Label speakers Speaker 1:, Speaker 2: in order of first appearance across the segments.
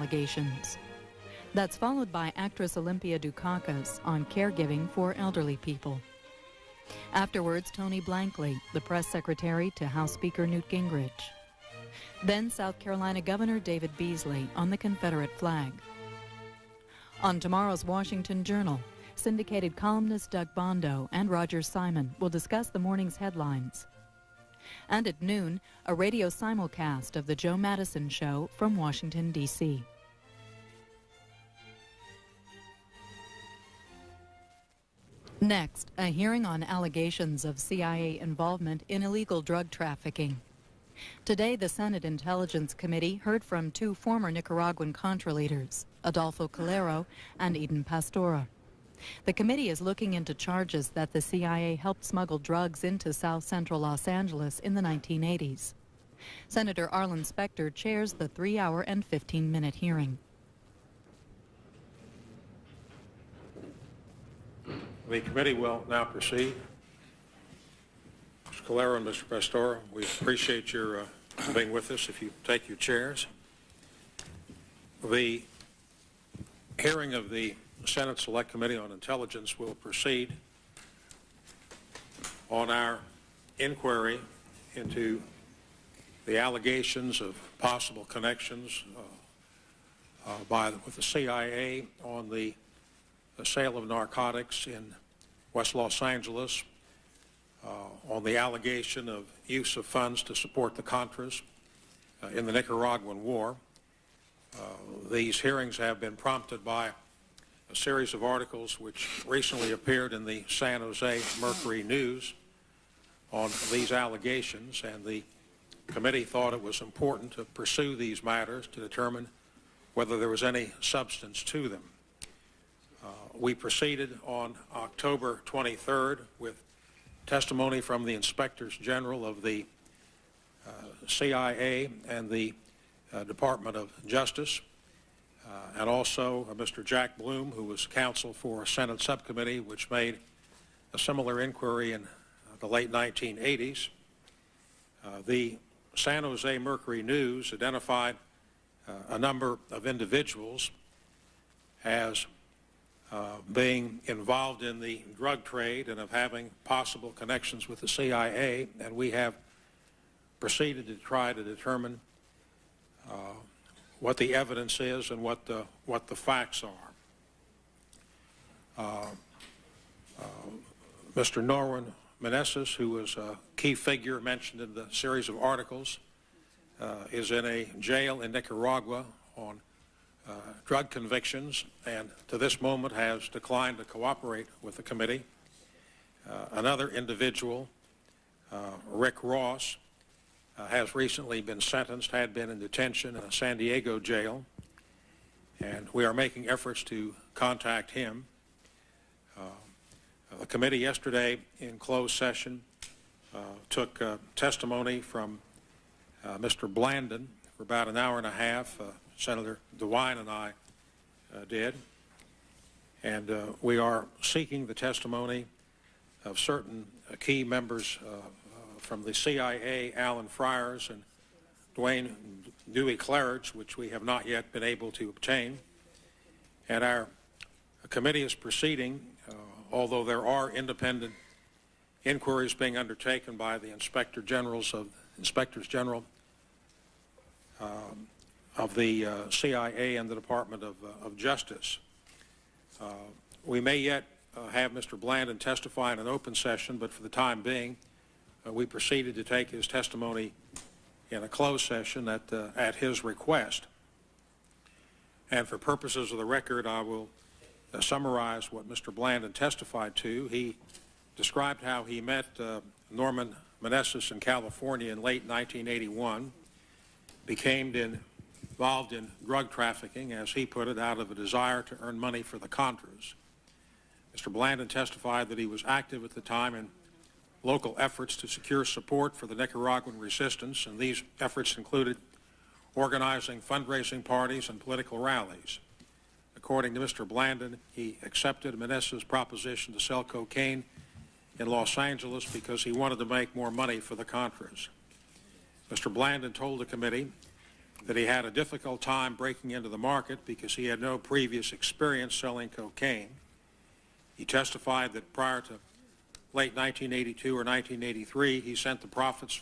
Speaker 1: allegations. That's followed by actress Olympia Dukakis on caregiving for elderly people. Afterwards, Tony Blankley, the press secretary to House Speaker Newt Gingrich. Then South Carolina Governor David Beasley on the Confederate flag. On tomorrow's Washington Journal, syndicated columnist Doug Bondo and Roger Simon will discuss the morning's headlines. And at noon, a radio simulcast of The Joe Madison Show from Washington, D.C. Next, a hearing on allegations of CIA involvement in illegal drug trafficking. Today, the Senate Intelligence Committee heard from two former Nicaraguan Contra leaders, Adolfo Calero and Eden Pastora. The committee is looking into charges that the CIA helped smuggle drugs into South Central Los Angeles in the 1980s. Senator Arlen Specter chairs the 3-hour and 15-minute hearing.
Speaker 2: The committee will now proceed. Mr. Calero and Mr. Pastora, we appreciate your being with us. If you take your chairs. The hearing of the Senate Select Committee on Intelligence will proceed on our inquiry into the allegations of possible connections with the CIA on the sale of narcotics in West Los Angeles, on the allegation of use of funds to support the Contras in the Nicaraguan War. These hearings have been prompted by a series of articles which recently appeared in the San Jose Mercury News on these allegations, and the committee thought it was important to pursue these matters to determine whether there was any substance to them. We proceeded on October 23rd with testimony from the Inspectors General of the CIA and the Department of Justice, and also Mr. Jack Bloom, who was counsel for a Senate subcommittee which made a similar inquiry in the late 1980s. The San Jose Mercury News identified a number of individuals as being involved in the drug trade and of having possible connections with the CIA, and we have proceeded to try to determine what the evidence is and what the facts are. Mr. Norman Meneses, who was a key figure mentioned in the series of articles, is in a jail in Nicaragua on drug convictions, and to this moment has declined to cooperate with the committee. Another individual, Rick Ross, has recently been sentenced, had been in detention in a San Diego jail, and we are making efforts to contact him. The committee yesterday in closed session took testimony from Mr. Blandon for about an hour and a half. Senator DeWine and I did, and we are seeking the testimony of certain key members from the CIA, Alan Friars and Dwayne Dewey Claridge, which we have not yet been able to obtain. And our committee is proceeding, although there are independent inquiries being undertaken by the Inspectors General of the CIA and the Department of Justice. We may yet have Mr. Blandon testify in an open session, but for the time being, we proceeded to take his testimony in a closed session at his request. And for purposes of the record, I will summarize what Mr. Blandon testified to. He described how he met Norman Meneses in California in late 1981, became involved in drug trafficking, as he put it, out of a desire to earn money for the Contras. Mr. Blandon testified that he was active at the time in local efforts to secure support for the Nicaraguan resistance, and these efforts included organizing fundraising parties and political rallies. According to Mr. Blandon, he accepted Meneses' proposition to sell cocaine in Los Angeles because he wanted to make more money for the Contras. Mr. Blandon told the committee that he had a difficult time breaking into the market because he had no previous experience selling cocaine. He testified that prior to late 1982 or 1983, he sent the profits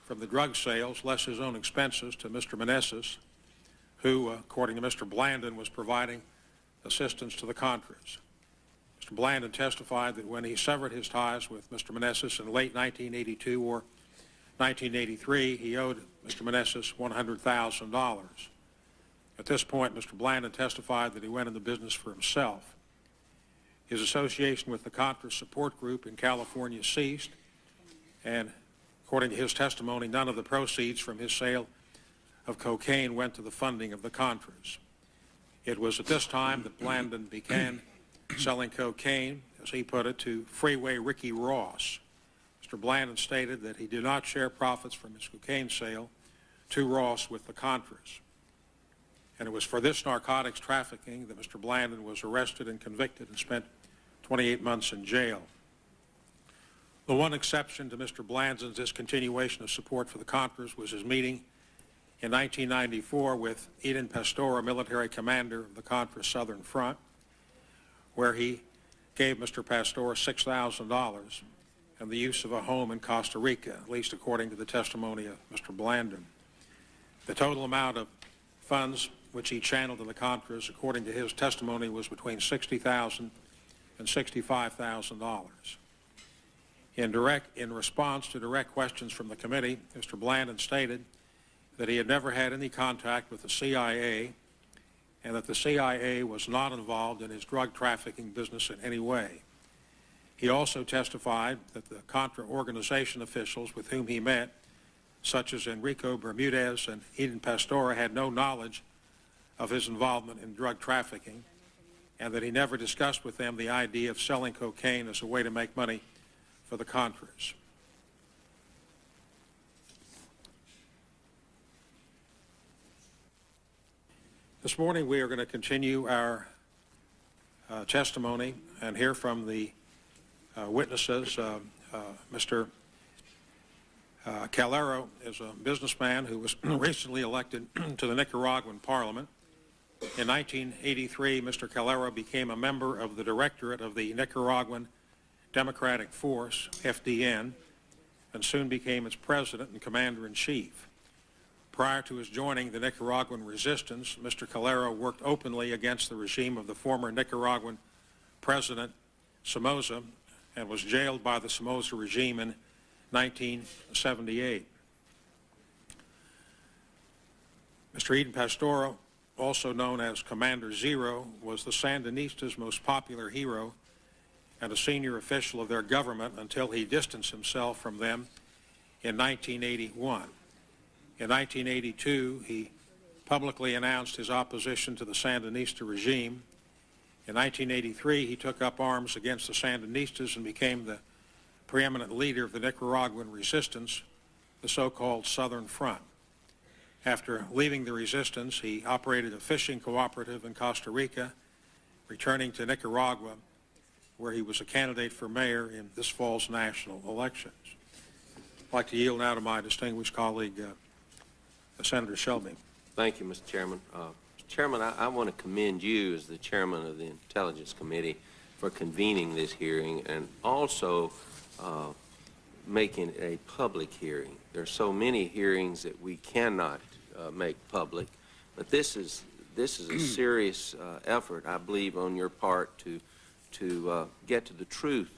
Speaker 2: from the drug sales, less his own expenses, to Mr. Meneses, who, according to Mr. Blandon, was providing assistance to the Contras. Mr. Blandon testified that when he severed his ties with Mr. Meneses in late 1982 or 1983, he owed Mr. Meneses $100,000. At this point, Mr. Blandon testified that he went into business for himself. His association with the Contras support group in California ceased, and according to his testimony, none of the proceeds from his sale of cocaine went to the funding of the Contras. It was at this time that Blandon began selling cocaine, as he put it, to Freeway Ricky Ross. Mr. Blandon stated that he did not share profits from his cocaine sale to Ross with the Contras. And it was for this narcotics trafficking that Mr. Blandon was arrested and convicted and spent 28 months in jail. The one exception to Mr. Blandon's discontinuation of support for the Contras was his meeting in 1994 with Eden Pastor, military commander of the Contra Southern Front, where he gave Mr. Pastor $6,000 and the use of a home in Costa Rica, at least according to the testimony of Mr. Blandon. The total amount of funds which he channeled to the Contras, according to his testimony, was between $60,000 and $65,000. In response to direct questions from the committee, Mr. Blandon stated that he had never had any contact with the CIA and that the CIA was not involved in his drug trafficking business in any way. He also testified that the Contra organization officials with whom he met, such as Enrico Bermudez and Eden Pastor, had no knowledge of his involvement in drug trafficking, and that he never discussed with them the idea of selling cocaine as a way to make money for the Contras. This morning we are going to continue our testimony and hear from the witnesses. Mr. Calero is a businessman who was recently elected to the Nicaraguan Parliament. In 1983, Mr. Calero became a member of the directorate of the Nicaraguan Democratic Force, FDN, and soon became its president and commander-in-chief. Prior to his joining the Nicaraguan resistance, Mr. Calero worked openly against the regime of the former Nicaraguan President Somoza and was jailed by the Somoza regime in 1978. Mr. Eden Pastor, also known as Commander Zero, was the Sandinistas' most popular hero and a senior official of their government until he distanced himself from them in 1981. In 1982, he publicly announced his opposition to the Sandinista regime. In 1983, he took up arms against the Sandinistas and became the preeminent leader of the Nicaraguan resistance, the so-called Southern Front. After leaving the resistance, he operated a fishing cooperative in Costa Rica, returning to Nicaragua, where he was a candidate for mayor in this fall's national elections. I'd like to yield now to my distinguished colleague, Senator Shelby.
Speaker 3: Thank you, Mr. Chairman. Mr. Chairman, I want to commend you as the chairman of the Intelligence Committee for convening this hearing and also making a public hearing. There are so many hearings that we cannot make public, but this is a serious effort, I believe, on your part to get to the truth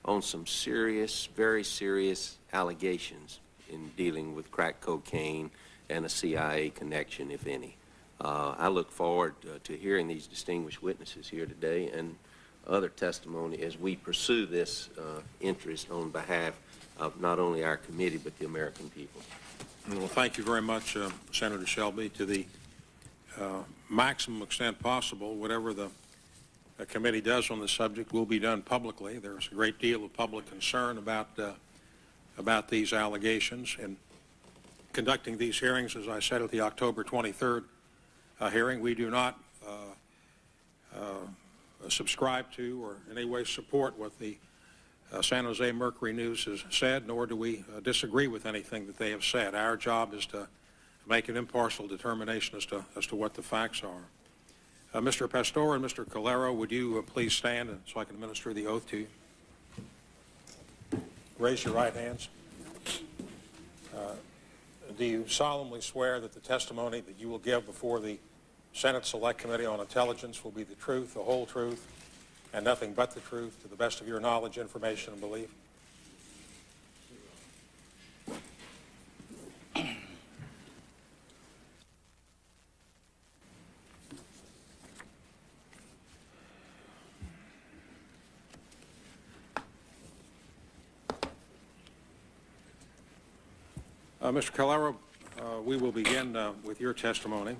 Speaker 3: on some serious, very serious allegations in dealing with crack cocaine and a CIA connection, if any. I look forward to hearing these distinguished witnesses here today and other testimony as we pursue this interest on behalf of not only our committee but the American people.
Speaker 2: Well, thank you very much, Senator Shelby. To the maximum extent possible, whatever the committee does on the subject will be done publicly. There's a great deal of public concern about these allegations. And conducting these hearings, as I said at the October 23rd hearing, we do not subscribe to or in any way support what the San Jose Mercury News has said, nor do we disagree with anything that they have said. Our job is to make an impartial determination as to what the facts are. Mr. Pastor and Mr. Calero, would you please stand so I can administer the oath to you? Raise your right hands. Do you solemnly swear that the testimony that you will give before the Senate Select Committee on Intelligence will be the truth, the whole truth, and nothing but the truth, to the best of your knowledge, information, and belief? Mr. Calero, we will begin with your testimony.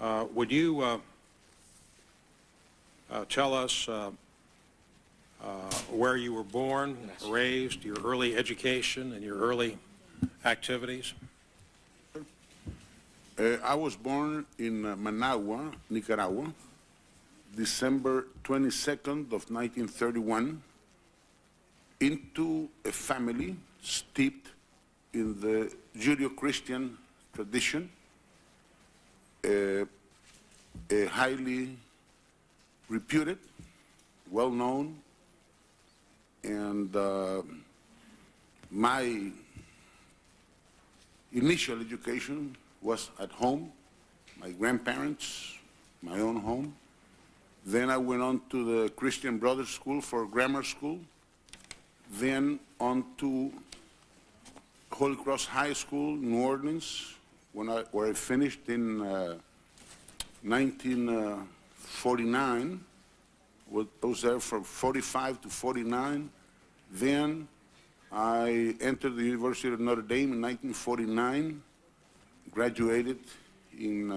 Speaker 2: Would you tell us where you were born, raised, your early education, and your early activities?
Speaker 4: I was born in Managua, Nicaragua, December 22nd of 1931, into a family steeped in the Judeo-Christian tradition, a highly reputed, well-known, and my initial education was at home, my grandparents, my own home. Then I went on to the Christian Brothers School for grammar school, then on to Holy Cross High School, New Orleans, where I finished in 1949. I was there from 45 to 49. Then I entered the University of Notre Dame in 1949, graduated in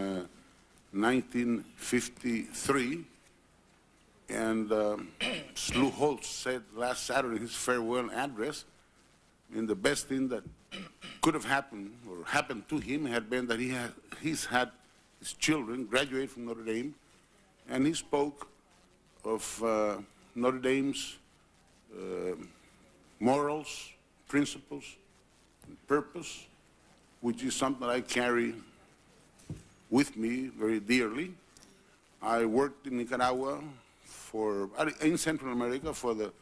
Speaker 4: 1953, and Slew Holtz said last Saturday in his farewell address, and the best thing that could have happened or happened to him had been that he's had his children graduate from Notre Dame, and he spoke of Notre Dame's morals, principles, and purpose, which is something I carry with me very dearly. I worked in Nicaragua in Central America for the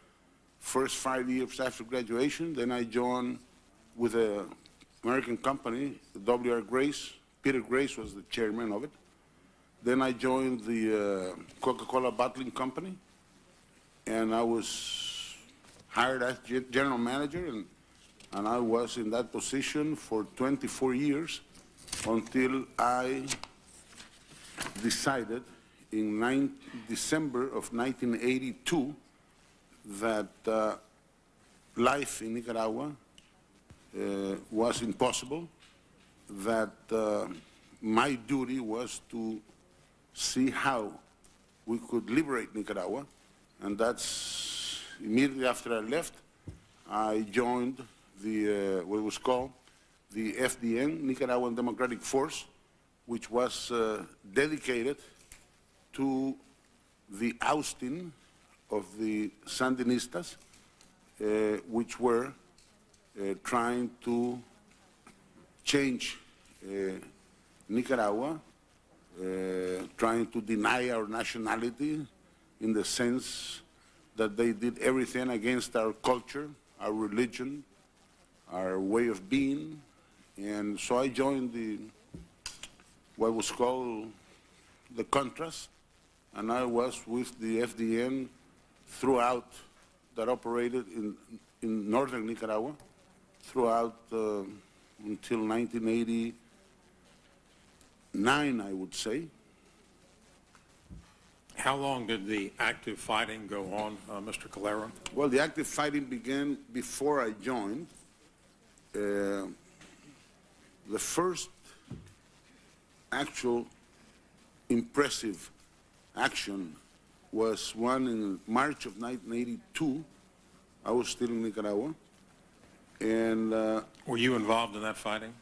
Speaker 4: first 5 years after graduation. Then I joined with an American company, W.R. Grace. Peter Grace was the chairman of it. Then I joined the Coca-Cola bottling company, and I was hired as general manager, and I was in that position for 24 years until I decided in December of 1982 that life in Nicaragua was impossible, that my duty was to see how we could liberate Nicaragua, and that's immediately after I left. I joined the what was called the FDN, Nicaraguan Democratic Force, which was dedicated to the ousting of the Sandinistas, which were trying to change Nicaragua, trying to deny our nationality in the sense that they did everything against our culture, our religion, our way of being. And so I joined what was called the Contras, and I was with the FDN throughout, that operated in northern Nicaragua throughout until 1989, I would say.
Speaker 2: How long did the active fighting go on, Mr. Calero?
Speaker 4: Well, the active fighting began before I joined. The first actual impressive action was one in March of 1982. I was still in Nicaragua. And
Speaker 2: were you involved in that fighting?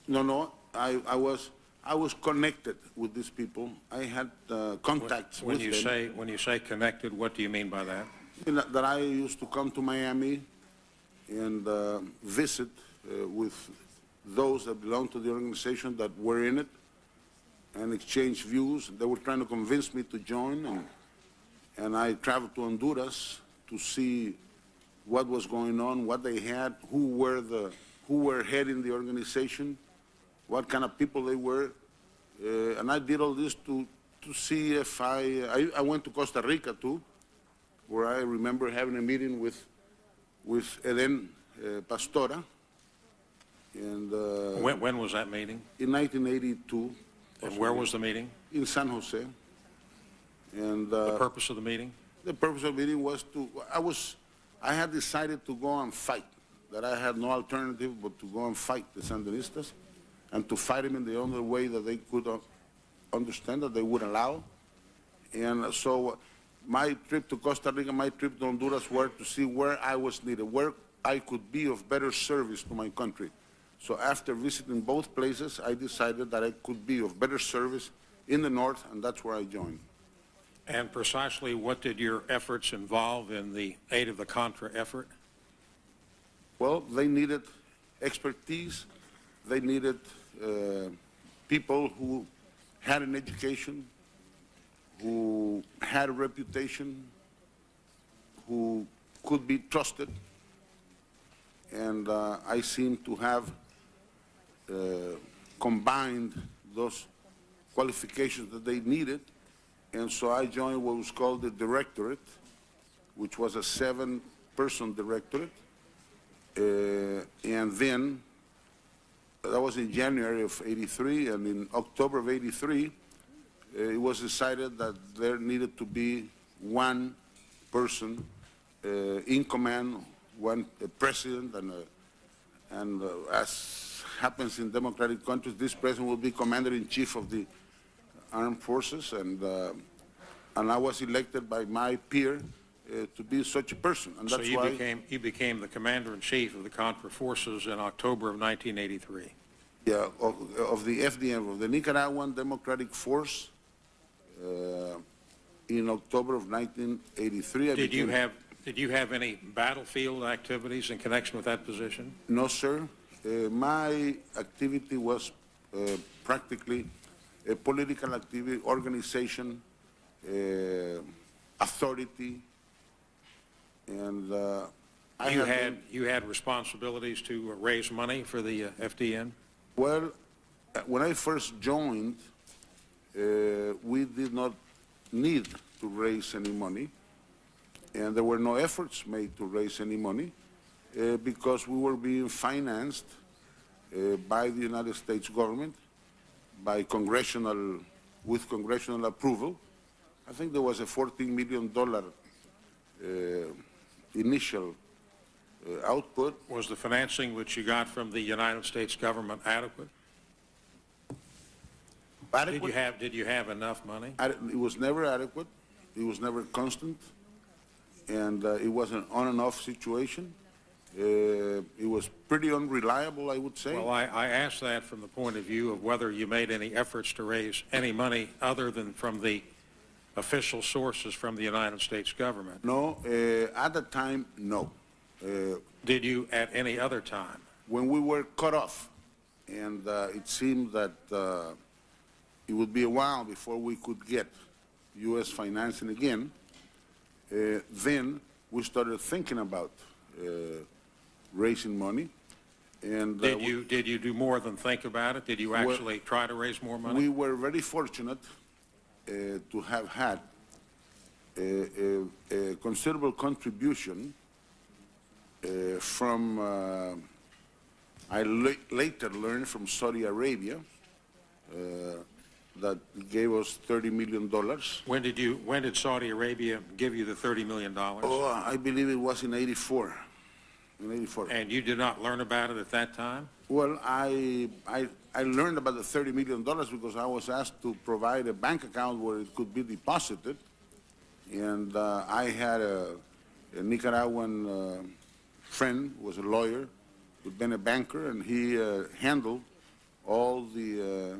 Speaker 4: No, I was connected with these people. I had contacts with them.
Speaker 2: When you say connected, what do you mean by that?
Speaker 4: That I used to come to Miami and visit with those that belong to the organization that were in it and exchange views. They were trying to convince me to join, and I traveled to Honduras to see what was going on, what they had, who were heading the organization, what kind of people they were, and I did all this to see if I went to Costa Rica too, where I remember having a meeting with Eden Pastora, and
Speaker 2: When was that meeting?
Speaker 4: in 1982.
Speaker 2: And where was the meeting?
Speaker 4: In San Jose. And
Speaker 2: The purpose of the meeting?
Speaker 4: the purpose of the meeting was I had decided to go and fight, that I had no alternative but to go and fight the Sandinistas and to fight them in the only way that they could understand, that they would allow. And so my trip to Costa Rica, my trip to Honduras were to see where I was needed, where I could be of better service to my country. So after visiting both places, I decided that I could be of better service in the north, and that's where I joined.
Speaker 2: And precisely what did your efforts involve in the aid of the Contra effort?
Speaker 4: Well, they needed expertise. They needed people who had an education, who had a reputation, who could be trusted. And I seem to have combined those qualifications that they needed. And so I joined what was called the directorate, which was a 7-person directorate. And then, that was in January of '83, and in October of '83, it was decided that there needed to be one person in command, one president, and as happens in democratic countries, this president will be commander-in-chief of the armed forces, and I was elected by my peer to be such a person, and that's
Speaker 2: so you became the commander-in-chief of the Contra forces in October of 1983.
Speaker 4: Yeah, of the FDM, of the Nicaraguan Democratic Force, in October of 1983.
Speaker 2: Did you have any battlefield activities in connection with that position?
Speaker 4: No, sir. My activity was practically a political activity, organization, authority, and
Speaker 2: you had responsibilities to raise money for the FDN?
Speaker 4: Well, when I first joined, we did not need to raise any money, and there were no efforts made to raise any money because we were being financed by the United States government, with congressional approval. I think there was a $14 million initial output.
Speaker 2: Was the financing which you got from the United States government adequate?
Speaker 4: Adequate?
Speaker 2: Did you have enough money?
Speaker 4: It was never adequate. It was never constant, and it was an on and off situation. It was pretty unreliable, I would say.
Speaker 2: Well, I asked that from the point of view of whether you made any efforts to raise any money other than from the official sources from the United States government.
Speaker 4: No, at the time, no.
Speaker 2: Did you at any other time?
Speaker 4: When we were cut off, and it seemed that it would be a while before we could get U.S. financing again, then we started thinking about raising money. And
Speaker 2: did you do more than think about it? Did you actually try to raise more money?
Speaker 4: We were very fortunate to have had a considerable contribution from, I later learned from Saudi Arabia, that gave us $30 million.
Speaker 2: When did Saudi Arabia give you the $30 million?
Speaker 4: Oh, I believe it was in '84. In '84.
Speaker 2: And you did not learn about it at that time?
Speaker 4: Well, I learned about the $30 million because I was asked to provide a bank account where it could be deposited. And I had a Nicaraguan friend who was a lawyer, who'd been a banker, and he handled all the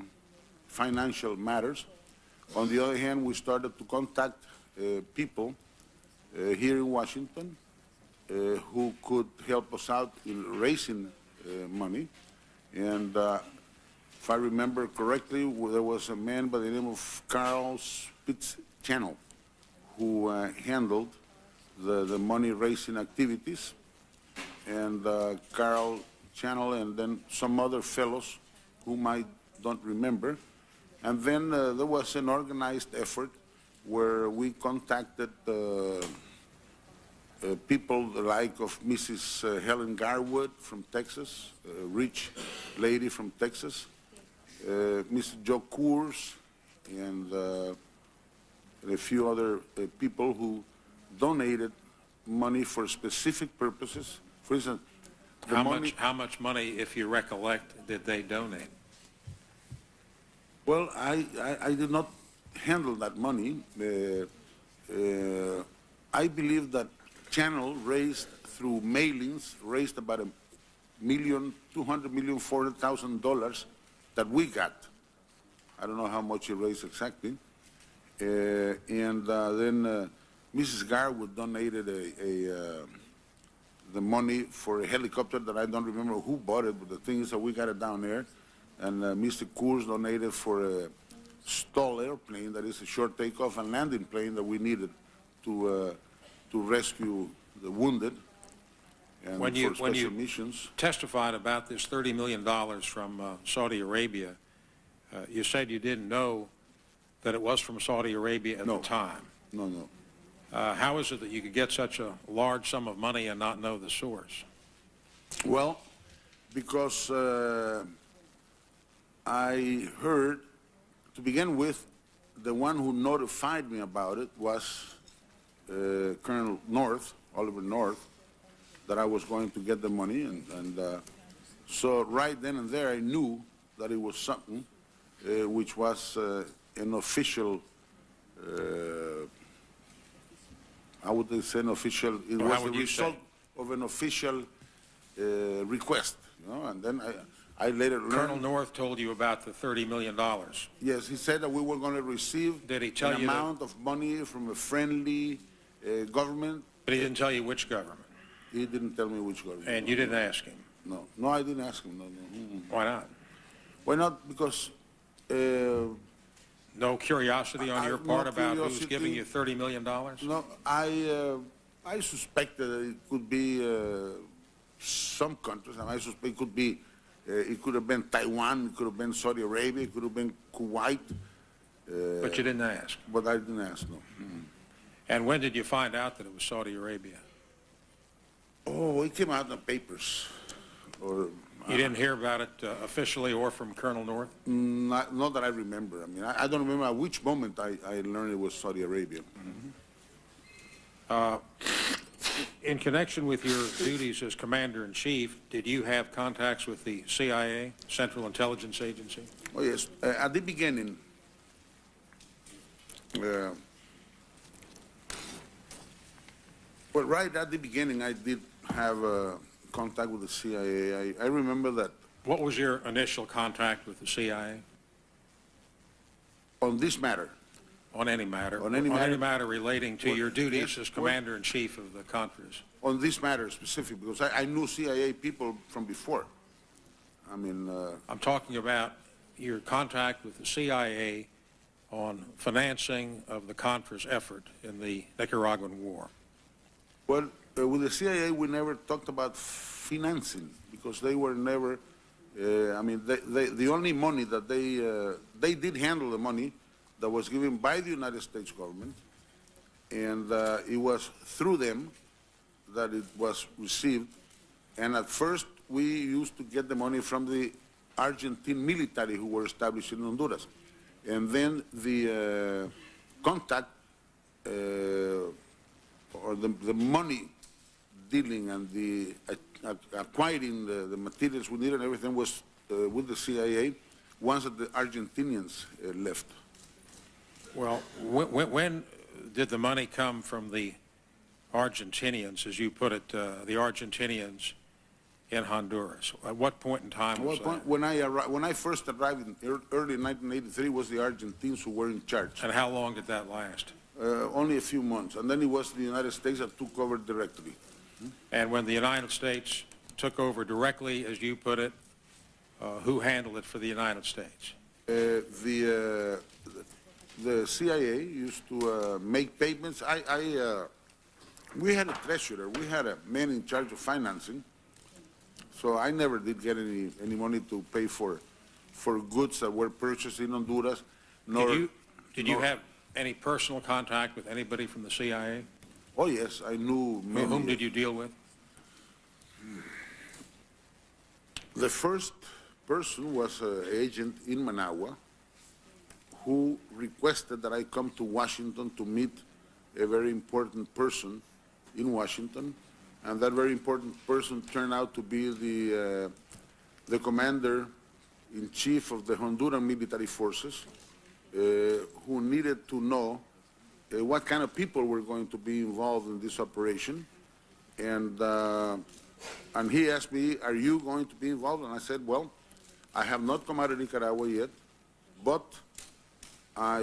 Speaker 4: financial matters. On the other hand, we started to contact people here in Washington who could help us out in raising money. And if I remember correctly, there was a man by the name of Carl Spitz-Channel who handled the money-raising activities, and Carl Channel and then some other fellows whom I don't remember. And then there was an organized effort where we contacted people like of Mrs. Helen Garwood from Texas, a rich lady from Texas, Mr. Joe Coors, and a few other people who donated money for specific purposes. For instance,
Speaker 2: How much money, if you recollect, did they donate?
Speaker 4: Well, I did not handle that money. I believe that Channel raised through mailings, raised about $200,400,000 that we got. I don't know how much he raised exactly. And then Mrs. Garwood donated the money for a helicopter that I don't remember who bought it, but the thing is that we got it down there. And Mr. Coors donated for a STOL airplane, that is a short takeoff and landing plane that we needed to rescue the wounded and for special missions.
Speaker 2: Testified about this $30 million from Saudi Arabia, you said you didn't know that it was from Saudi Arabia at the time.
Speaker 4: No.
Speaker 2: How is it that you could get such a large sum of money and not know the source?
Speaker 4: Well, because I heard, to begin with, the one who notified me about it was Colonel North, Oliver North, that I was going to get the money. And so right then and there I knew that it was something which was an official, I would say an official, it was the result of an official request, you know, and then I later learned.
Speaker 2: Colonel North told you about the $30 million.
Speaker 4: Yes, he said that we were going to receive
Speaker 2: an
Speaker 4: amount of money from a friendly government.
Speaker 2: But he didn't tell you which government?
Speaker 4: He didn't tell me which government.
Speaker 2: And you didn't ask him?
Speaker 4: No, I didn't ask him, no.
Speaker 2: Why not?
Speaker 4: Why not? Because...
Speaker 2: no curiosity on your part about who's giving you $30 million?
Speaker 4: No, I suspect that it could be some countries, and I suspect it could be, it could have been Taiwan, it could have been Saudi Arabia, it could have been Kuwait.
Speaker 2: But you didn't ask?
Speaker 4: But I didn't ask, no.
Speaker 2: And when did you find out that it was Saudi Arabia?
Speaker 4: Oh, it came out in the papers. Or,
Speaker 2: you didn't hear about it officially or from Colonel North?
Speaker 4: Not that I remember. I mean, I don't remember at which moment I learned it was Saudi Arabia.
Speaker 2: In connection with your duties as Commander-in-Chief, did you have contacts with the CIA, Central Intelligence Agency?
Speaker 4: Oh, yes. At the beginning, well, right at the beginning, I did have contact with the CIA. I remember that.
Speaker 2: What was your initial contact with the CIA?
Speaker 4: On this matter?
Speaker 2: On any matter.
Speaker 4: On any matter?
Speaker 2: On any matter relating to your duties as Commander-in-Chief of the Contras.
Speaker 4: On this matter specifically, because I knew CIA people from before. I mean...
Speaker 2: I'm talking about your contact with the CIA on financing of the Contras effort in the Nicaraguan war.
Speaker 4: Well, with the CIA, we never talked about financing because they were never, I mean, the only money that they did handle the money that was given by the United States government, and it was through them that it was received. And at first, we used to get the money from the Argentine military who were established in Honduras. And then the contact, or the money dealing and the acquiring the materials we needed and everything was with the CIA once the Argentinians left.
Speaker 2: Well, when did the money come from the Argentinians, as you put it, the Argentinians in Honduras? At what point in time was that?
Speaker 4: When I first arrived in early 1983, was the Argentines who were in charge.
Speaker 2: And how long did that last?
Speaker 4: Only a few months, and then it was the United States that took over directly.
Speaker 2: And when the United States took over directly, as you put it, who handled it for the United States?
Speaker 4: The CIA used to make payments. We had a treasurer. We had a man in charge of financing. So I never did get any money to pay for goods that were purchased in Honduras.
Speaker 2: Did you have any personal contact with anybody from the CIA?
Speaker 4: Oh yes, I knew many.
Speaker 2: Whom did you deal with?
Speaker 4: The first person was an agent in Managua who requested that I come to Washington to meet a very important person in Washington, and that very important person turned out to be the commander-in-chief of the Honduran military forces, who needed to know what kind of people were going to be involved in this operation. And he asked me, are you going to be involved? And I said, well, I have not come out of Nicaragua yet, but I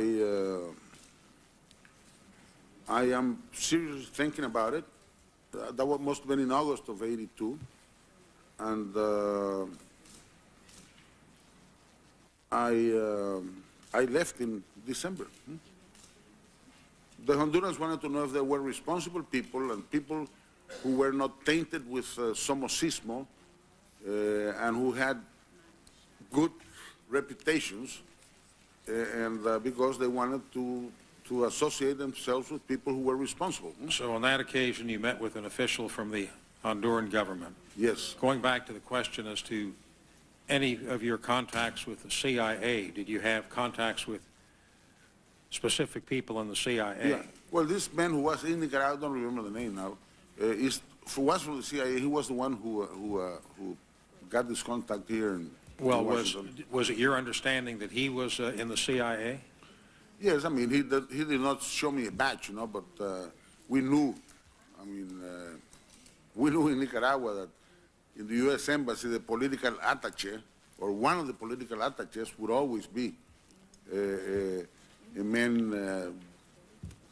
Speaker 4: am seriously thinking about it. That must have been in August of '82. And I left in December. The Hondurans wanted to know if there were responsible people and people who were not tainted with somocismo and who had good reputations, and because they wanted to associate themselves with people who were responsible.
Speaker 2: So on that occasion, you met with an official from the Honduran government.
Speaker 4: Yes.
Speaker 2: Going back to the question as to any of your contacts with the CIA, did you have contacts with specific people in the CIA?
Speaker 4: Yeah. Well, this man who was in Nicaragua, I don't remember the name now, was from the CIA. He was the one who got this contact here in Washington.
Speaker 2: Was it your understanding that he was in the CIA?
Speaker 4: Yes, I mean, he did not show me a badge, you know, but we knew. I mean, we knew in Nicaragua that in the U.S. Embassy, the political attaché, or one of the political attachés, would always be a man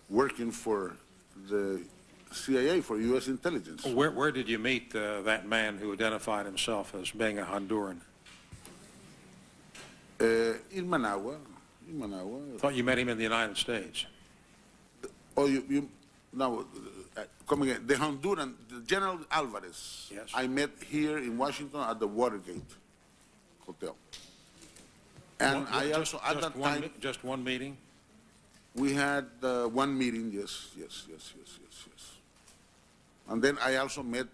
Speaker 4: working for the CIA, for U.S. intelligence.
Speaker 2: Where did you meet that man who identified himself as being a Honduran?
Speaker 4: In Managua. In Managua.
Speaker 2: I thought you met him in the United States.
Speaker 4: Oh, no, come again. The Honduran, General Alvarez,
Speaker 2: yes.
Speaker 4: I met here in Washington at the Watergate Hotel. And I also, at that time...
Speaker 2: Just one meeting?
Speaker 4: We had one meeting, yes. And then I also met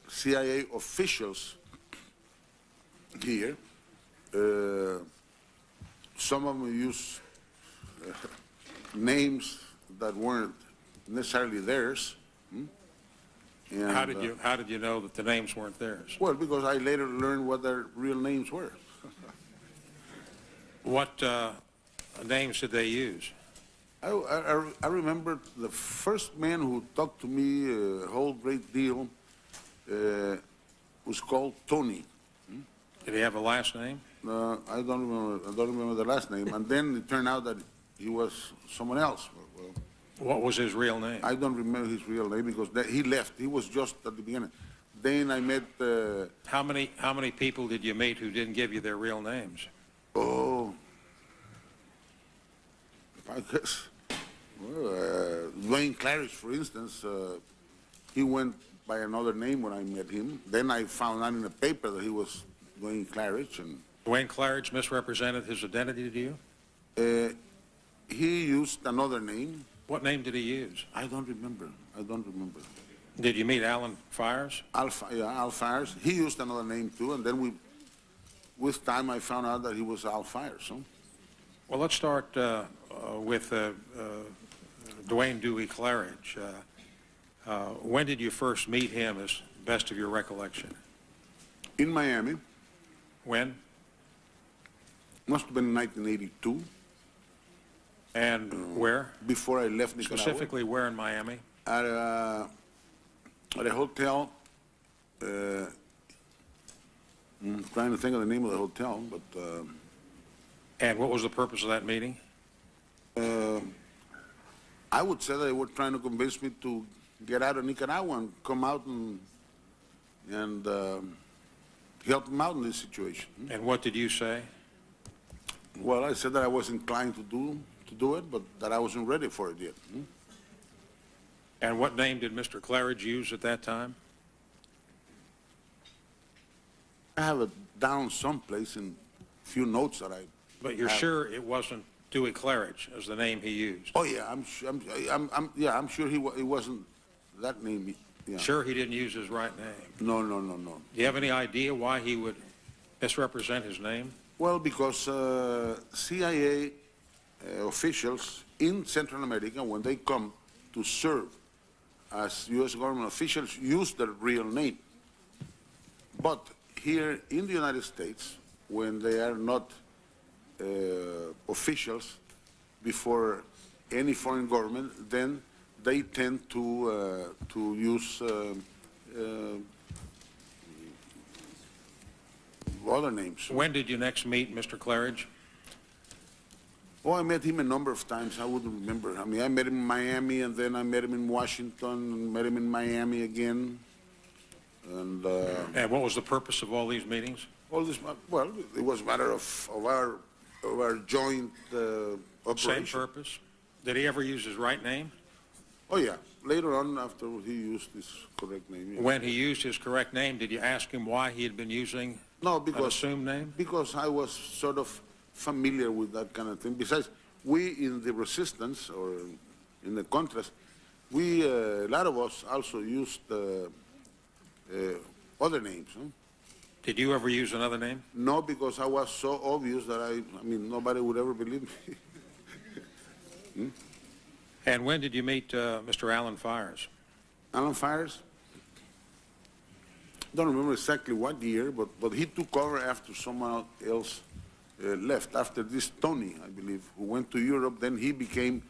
Speaker 4: CIA officials here. Some of them used names that weren't necessarily theirs. And,
Speaker 2: how did you know that the names weren't theirs?
Speaker 4: Well, because I later learned what their real names were.
Speaker 2: What names did they use?
Speaker 4: I remember the first man who talked to me a whole great deal was called Tony.
Speaker 2: Did he have a last name?
Speaker 4: I don't remember the last name. And then it turned out that he was someone else. Well,
Speaker 2: what was his real name?
Speaker 4: I don't remember his real name because he left. He was just at the beginning. Then I met...
Speaker 2: How many people did you meet who didn't give you their real names?
Speaker 4: Oh, I guess, well, Dwayne Claridge, for instance, he went by another name when I met him. Then I found out in the paper that he was Dwayne Claridge. And
Speaker 2: Dwayne Claridge misrepresented his identity to you?
Speaker 4: He used another name.
Speaker 2: What name did he use?
Speaker 4: I don't remember.
Speaker 2: Did you meet Alan Fires?
Speaker 4: Al Fires. He used another name too, and then with time I found out that he was Al Fires. So.
Speaker 2: Well, let's start with Dwayne Dewey Claridge. When did you first meet him, as best of your recollection?
Speaker 4: In Miami.
Speaker 2: When?
Speaker 4: Must have been in 1982.
Speaker 2: And where?
Speaker 4: Before I left Nicaragua.
Speaker 2: Specifically where in Miami?
Speaker 4: At a hotel. I'm trying to think of the name of the hotel, but...
Speaker 2: And what was the purpose of that meeting?
Speaker 4: I would say they were trying to convince me to get out of Nicaragua and come out and help him out in this situation.
Speaker 2: And what did you say?
Speaker 4: Well, I said that I was inclined to do it, but that I wasn't ready for it yet.
Speaker 2: And what name did Mr. Claridge use at that time?
Speaker 4: I have it down someplace in a few notes that I.
Speaker 2: But you're
Speaker 4: have.
Speaker 2: sure it wasn't Dewey Claridge as the name he used?
Speaker 4: Oh yeah, I'm sure it wasn't that name. Yeah.
Speaker 2: Sure he didn't use his right name?
Speaker 4: No.
Speaker 2: Do you have any idea why he would misrepresent his name?
Speaker 4: Well, because CIA officials in Central America, when they come to serve as U.S. government officials, use their real name. But here in the United States, when they are not officials before any foreign government, then they tend to use other names.
Speaker 2: When did you next meet Mr. Claridge?
Speaker 4: Oh, I met him a number of times. I wouldn't remember. I mean, I met him in Miami, and then I met him in Washington, and met him in Miami again. And
Speaker 2: what was the purpose of all these meetings?
Speaker 4: all this, well, it was a matter of our joint operation.
Speaker 2: Same purpose? Did he ever use his right name?
Speaker 4: Oh yeah. Later on, after he used his correct name. Yeah.
Speaker 2: When he used his correct name, did you ask him why he had been using
Speaker 4: No,
Speaker 2: an assumed name?
Speaker 4: because I was sort of familiar with that kind of thing. Besides, we in the resistance or in the contrast, a lot of us also used other names. Huh?
Speaker 2: Did you ever use another name?
Speaker 4: No, because I was so obvious that I mean, nobody would ever believe me.
Speaker 2: And when did you meet Mr. Alan Fires?
Speaker 4: Alan Fires? Don't remember exactly what year, but he took over after someone else left. After this Tony, I believe, who went to Europe, then he became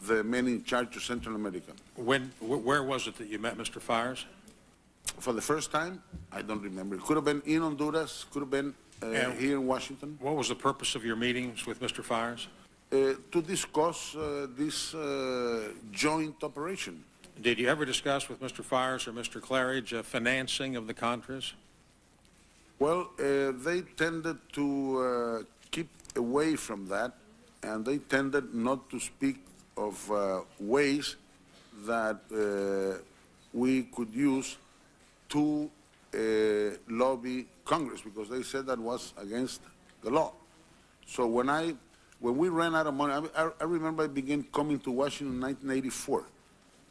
Speaker 4: the man in charge of Central America.
Speaker 2: Where was it that you met Mr. Fires?
Speaker 4: For the first time, I don't remember. It could have been in Honduras, could have been here in Washington.
Speaker 2: What was the purpose of your meetings with Mr. Fires?
Speaker 4: To discuss this joint operation.
Speaker 2: Did you ever discuss with Mr. Fires or Mr. Claridge financing of the Contras?
Speaker 4: Well, they tended to keep away from that, and they tended not to speak of ways that we could use to lobby Congress, because they said that was against the law. So when we ran out of money, I remember I began coming to Washington in 1984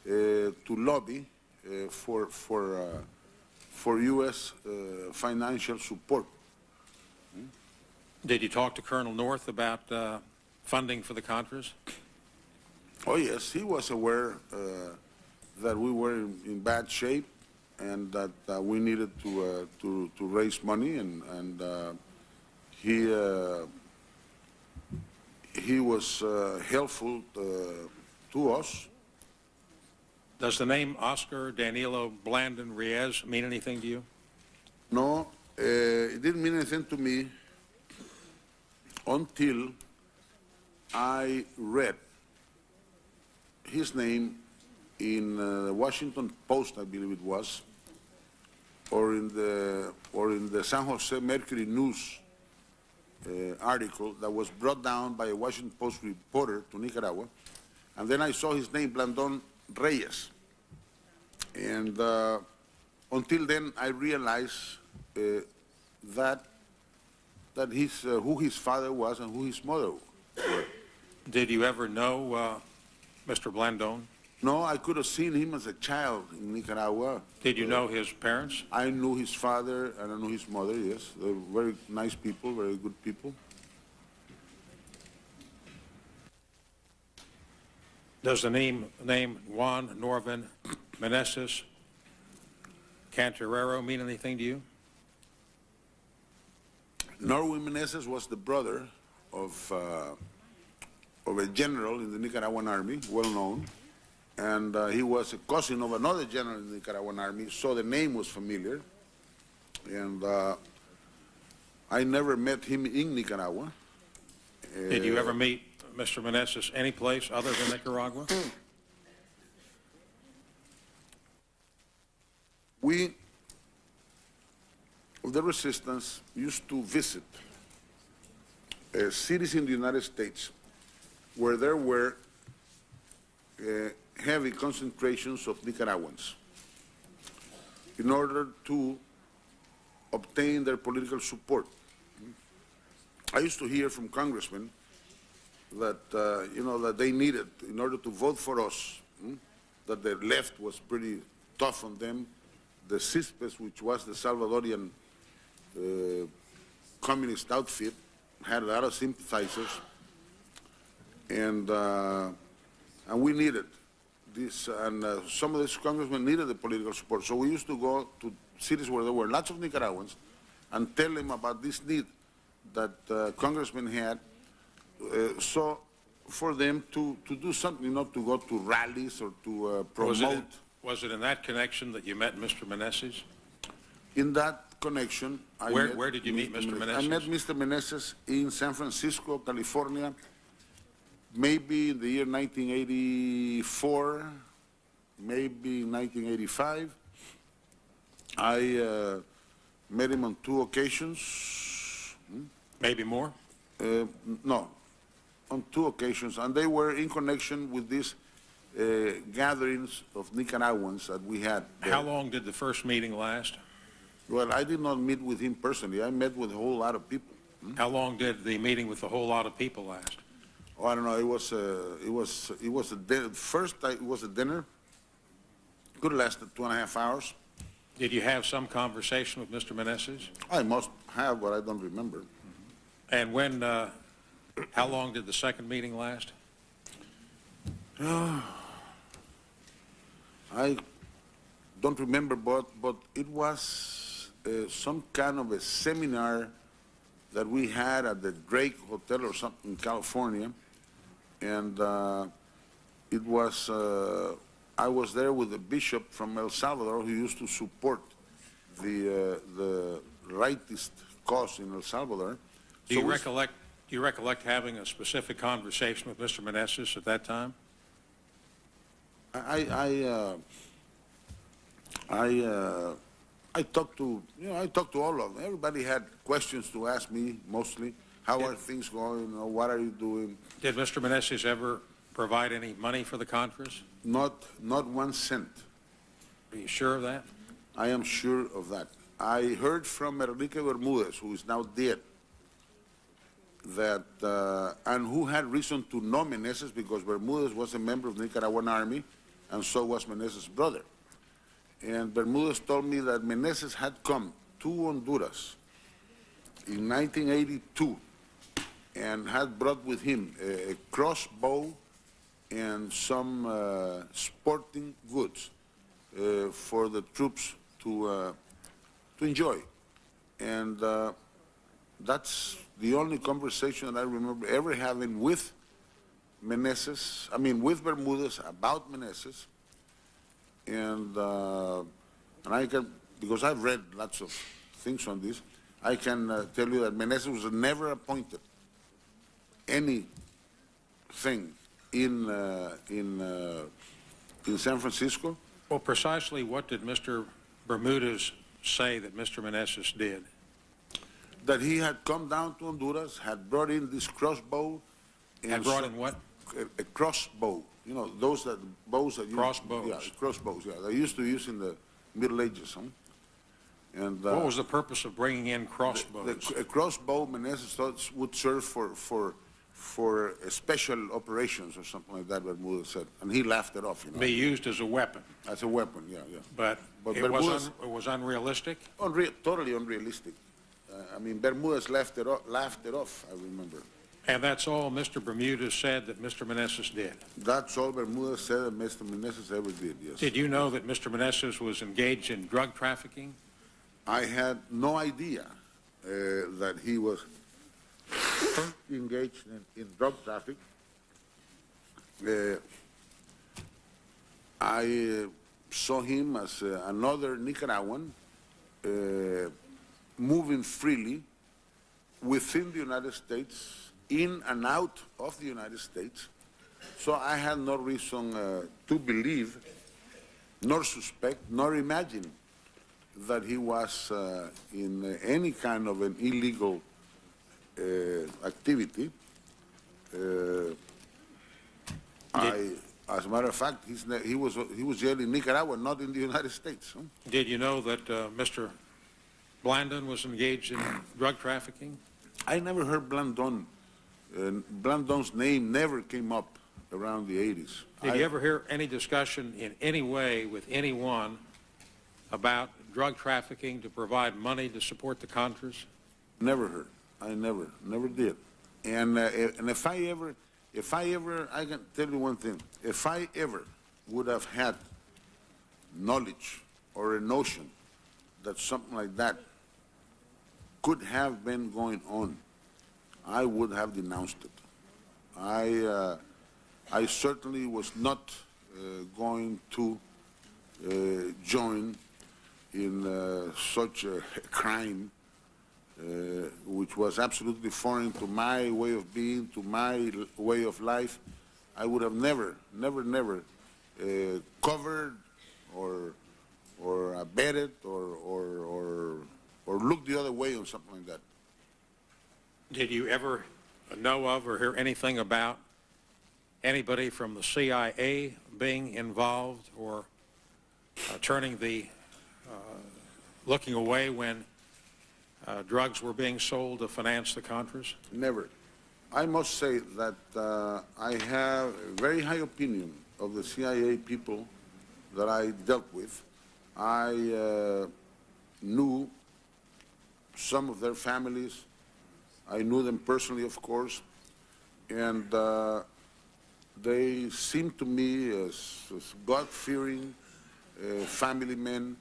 Speaker 4: to lobby for U.S. financial support.
Speaker 2: Did you talk to Colonel North about funding for the Contras?
Speaker 4: Oh yes, he was aware that we were in bad shape and that we needed to raise money, and he was helpful to us.
Speaker 2: Does the name Oscar Danilo Blandon Reyes mean anything to you?
Speaker 4: No, it didn't mean anything to me until I read his name in the Washington Post, I believe it was, or in the San Jose Mercury News article that was brought down by a Washington Post reporter to Nicaragua, and then I saw his name, Blandon Reyes, and until then I realized that who his father was and who his mother were.
Speaker 2: Did you ever know Mr. Blandon?
Speaker 4: No, I could have seen him as a child in Nicaragua.
Speaker 2: Did you know his parents?
Speaker 4: I knew his father and I knew his mother, yes. They were very nice people, very good people.
Speaker 2: Does the name Juan Norvin Meneses Cantarero mean anything to you?
Speaker 4: Norvin Meneses was the brother of a general in the Nicaraguan army, well known, and he was a cousin of another general in the Nicaraguan army, so the name was familiar. And I never met him in Nicaragua.
Speaker 2: Did you ever meet Mr. Meneses any place other than Nicaragua?
Speaker 4: of the resistance used to visit cities in the United States where there were heavy concentrations of Nicaraguans in order to obtain their political support. I used to hear from congressmen that, that they needed, in order to vote for us, that the left was pretty tough on them. The CISPES, which was the Salvadorian communist outfit, had a lot of sympathizers, and we needed this, and some of these congressmen needed the political support. So we used to go to cities where there were lots of Nicaraguans and tell them about this need that congressmen had, so for them to do something, not to go to rallies or to promote.
Speaker 2: Was it in that connection that you met Mr. Meneses?
Speaker 4: In that connection,
Speaker 2: where did you meet Mr. Meneses?
Speaker 4: I met Mr. Meneses in San Francisco, California, maybe in the year 1984, maybe 1985. I met him on 2 occasions.
Speaker 2: Maybe more?
Speaker 4: No, on 2 occasions, and they were in connection with these gatherings of Nicaraguans that we had.
Speaker 2: How long did the first meeting last?
Speaker 4: Well, I did not meet with him personally. I met with a whole lot of people.
Speaker 2: How long did the meeting with a whole lot of people last?
Speaker 4: Oh, I don't know. It was a dinner. First, it was a dinner. Could have lasted 2.5 hours.
Speaker 2: Did you have some conversation with Mr. Meneses?
Speaker 4: I must have, but I don't remember.
Speaker 2: And when? How long did the second meeting last?
Speaker 4: I don't remember, but it was some kind of a seminar that we had at the Drake Hotel or something in California, and it was I was there with a bishop from El Salvador who used to support the rightist cause in El Salvador.
Speaker 2: Do you recollect having a specific conversation with Mr. Meneses at that time?
Speaker 4: I talked to all of them. Everybody had questions to ask me, mostly. How are things going? What are you doing?
Speaker 2: Did Mr. Meneses ever provide any money for the conference?
Speaker 4: Not 1 cent.
Speaker 2: Are you sure of that?
Speaker 4: I am sure of that. I heard from Enrique Bermudez, who is now dead, that, and who had reason to know Meneses because Bermudez was a member of the Nicaraguan army, and so was Meneses' brother. And Bermudez told me that Meneses had come to Honduras in 1982 and had brought with him a crossbow and some sporting goods for the troops to enjoy. And that's the only conversation that I remember ever having with Meneses, with Bermudez about Meneses. And I can, because I've read lots of things on this, I can tell you that Meneses was never appointed anything in San Francisco.
Speaker 2: Well, precisely what did Mr. Bermudez say that Mr. Meneses did?
Speaker 4: That he had come down to Honduras, had brought in this crossbow.
Speaker 2: Had brought in what?
Speaker 4: A crossbow. You know, those bows that you...
Speaker 2: Crossbows.
Speaker 4: Yeah, crossbows, yeah. They used to use in the Middle Ages, huh? And,
Speaker 2: what was the purpose of bringing in crossbows?
Speaker 4: A crossbow, Meneses thought, would serve for special operations or something like that, Bermudez said. And he laughed it off, you know.
Speaker 2: Be used as a weapon.
Speaker 4: As a weapon, yeah.
Speaker 2: But it was unrealistic?
Speaker 4: Totally unrealistic. Bermudez laughed it off, I remember.
Speaker 2: And that's all Mr. Bermudez said that Mr. Meneses did? That's
Speaker 4: all Bermudez said that Mr. Meneses ever did, yes.
Speaker 2: Did you know that Mr. Meneses was engaged in drug trafficking?
Speaker 4: I had no idea that he was engaged in drug trafficking. I saw him as another Nicaraguan moving freely within the United States, in and out of the United States. So I had no reason to believe, nor suspect, nor imagine that he was in any kind of an illegal activity. As a matter of fact, he was jailed in Nicaragua, not in the United States. Huh?
Speaker 2: Did you know that Mr. Blandon was engaged in drug trafficking?
Speaker 4: I never heard Blandon. Blandon's name never came up around the 80s.
Speaker 2: Did you ever hear any discussion in any way with anyone about drug trafficking to provide money to support the Contras?
Speaker 4: Never heard. I never did. And if I ever, I can tell you one thing. If I ever would have had knowledge or a notion that something like that could have been going on, I would have denounced it. I certainly was not going to join in such a crime, which was absolutely foreign to my way of being, to my way of life. I would have never covered or abetted or looked the other way on something like that.
Speaker 2: Did you ever know of or hear anything about anybody from the CIA being involved or looking away when drugs were being sold to finance the Contras?
Speaker 4: Never. I must say that I have a very high opinion of the CIA people that I dealt with. I knew some of their families. I knew them personally, of course, and they seemed to me as God-fearing family men,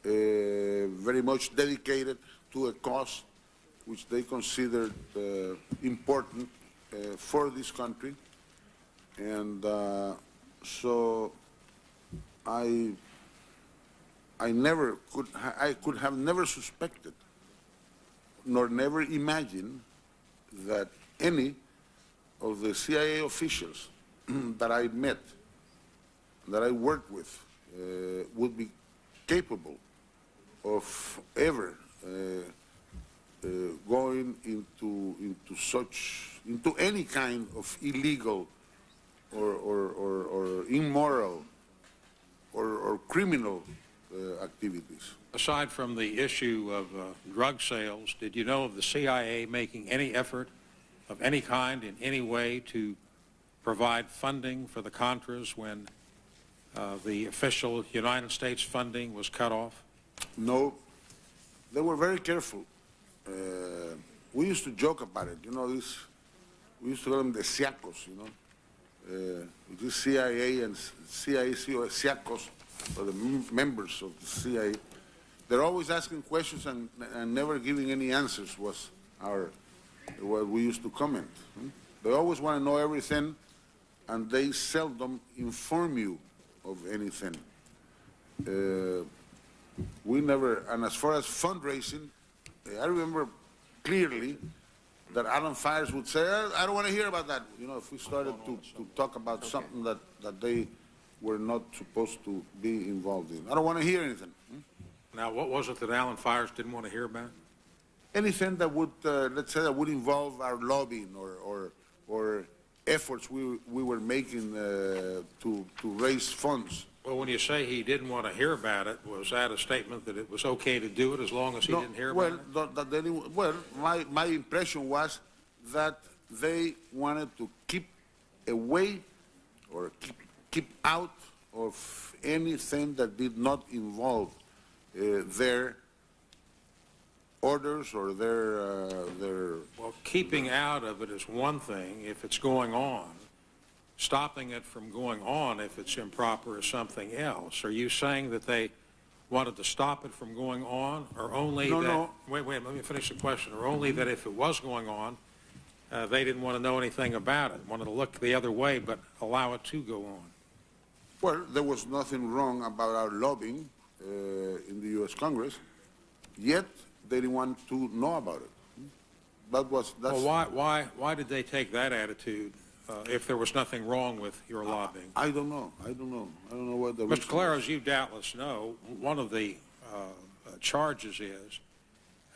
Speaker 4: very much dedicated to a cause which they considered important for this country. And so I could have never suspected nor never imagined that any of the CIA officials that I met, that I worked with, would be capable of ever going into any kind of illegal or immoral or criminal activities.
Speaker 2: Aside from the issue of drug sales, did you know of the CIA making any effort of any kind in any way to provide funding for the Contras when the official United States funding was cut off?
Speaker 4: No, they were very careful. We used to joke about it, you know, we used to call them the siacos, you know, which is CIA and CIAC, siacos, or the members of the CIA. They're always asking questions and never giving any answers was what we used to comment. They always want to know everything, and they seldom inform you of anything. We never, and as far as fundraising, I remember clearly that Alan Fires would say, I don't want to hear about that. You know, if we started to talk about something that they were not supposed to be involved in. I don't want to hear anything.
Speaker 2: Now, what was it that Alan Fires didn't want to hear about?
Speaker 4: Anything that would, let's say, that would involve our lobbying or efforts we were making to raise funds.
Speaker 2: Well, when you say he didn't want to hear about it, was that a statement that it was okay to do it as long as he didn't hear about it?
Speaker 4: Well, my impression was that they wanted to keep away or keep out of anything that did not involve their orders or their...
Speaker 2: Well, keeping out of it is one thing if it's going on. Stopping it from going on if it's improper is something else. Are you saying that they wanted to stop it from going on, or only that...
Speaker 4: No.
Speaker 2: Wait, let me finish the question. Or only that if it was going on, they didn't want to know anything about it, wanted to look the other way, but allow it to go on?
Speaker 4: Well, there was nothing wrong about our lobbying in the U.S. Congress, yet they didn't want to know about it. That's...
Speaker 2: Well, why did they take that attitude if there was nothing wrong with your lobbying?
Speaker 4: I don't know. I don't know what the
Speaker 2: Mr. Claros, you doubtless know one of the charges is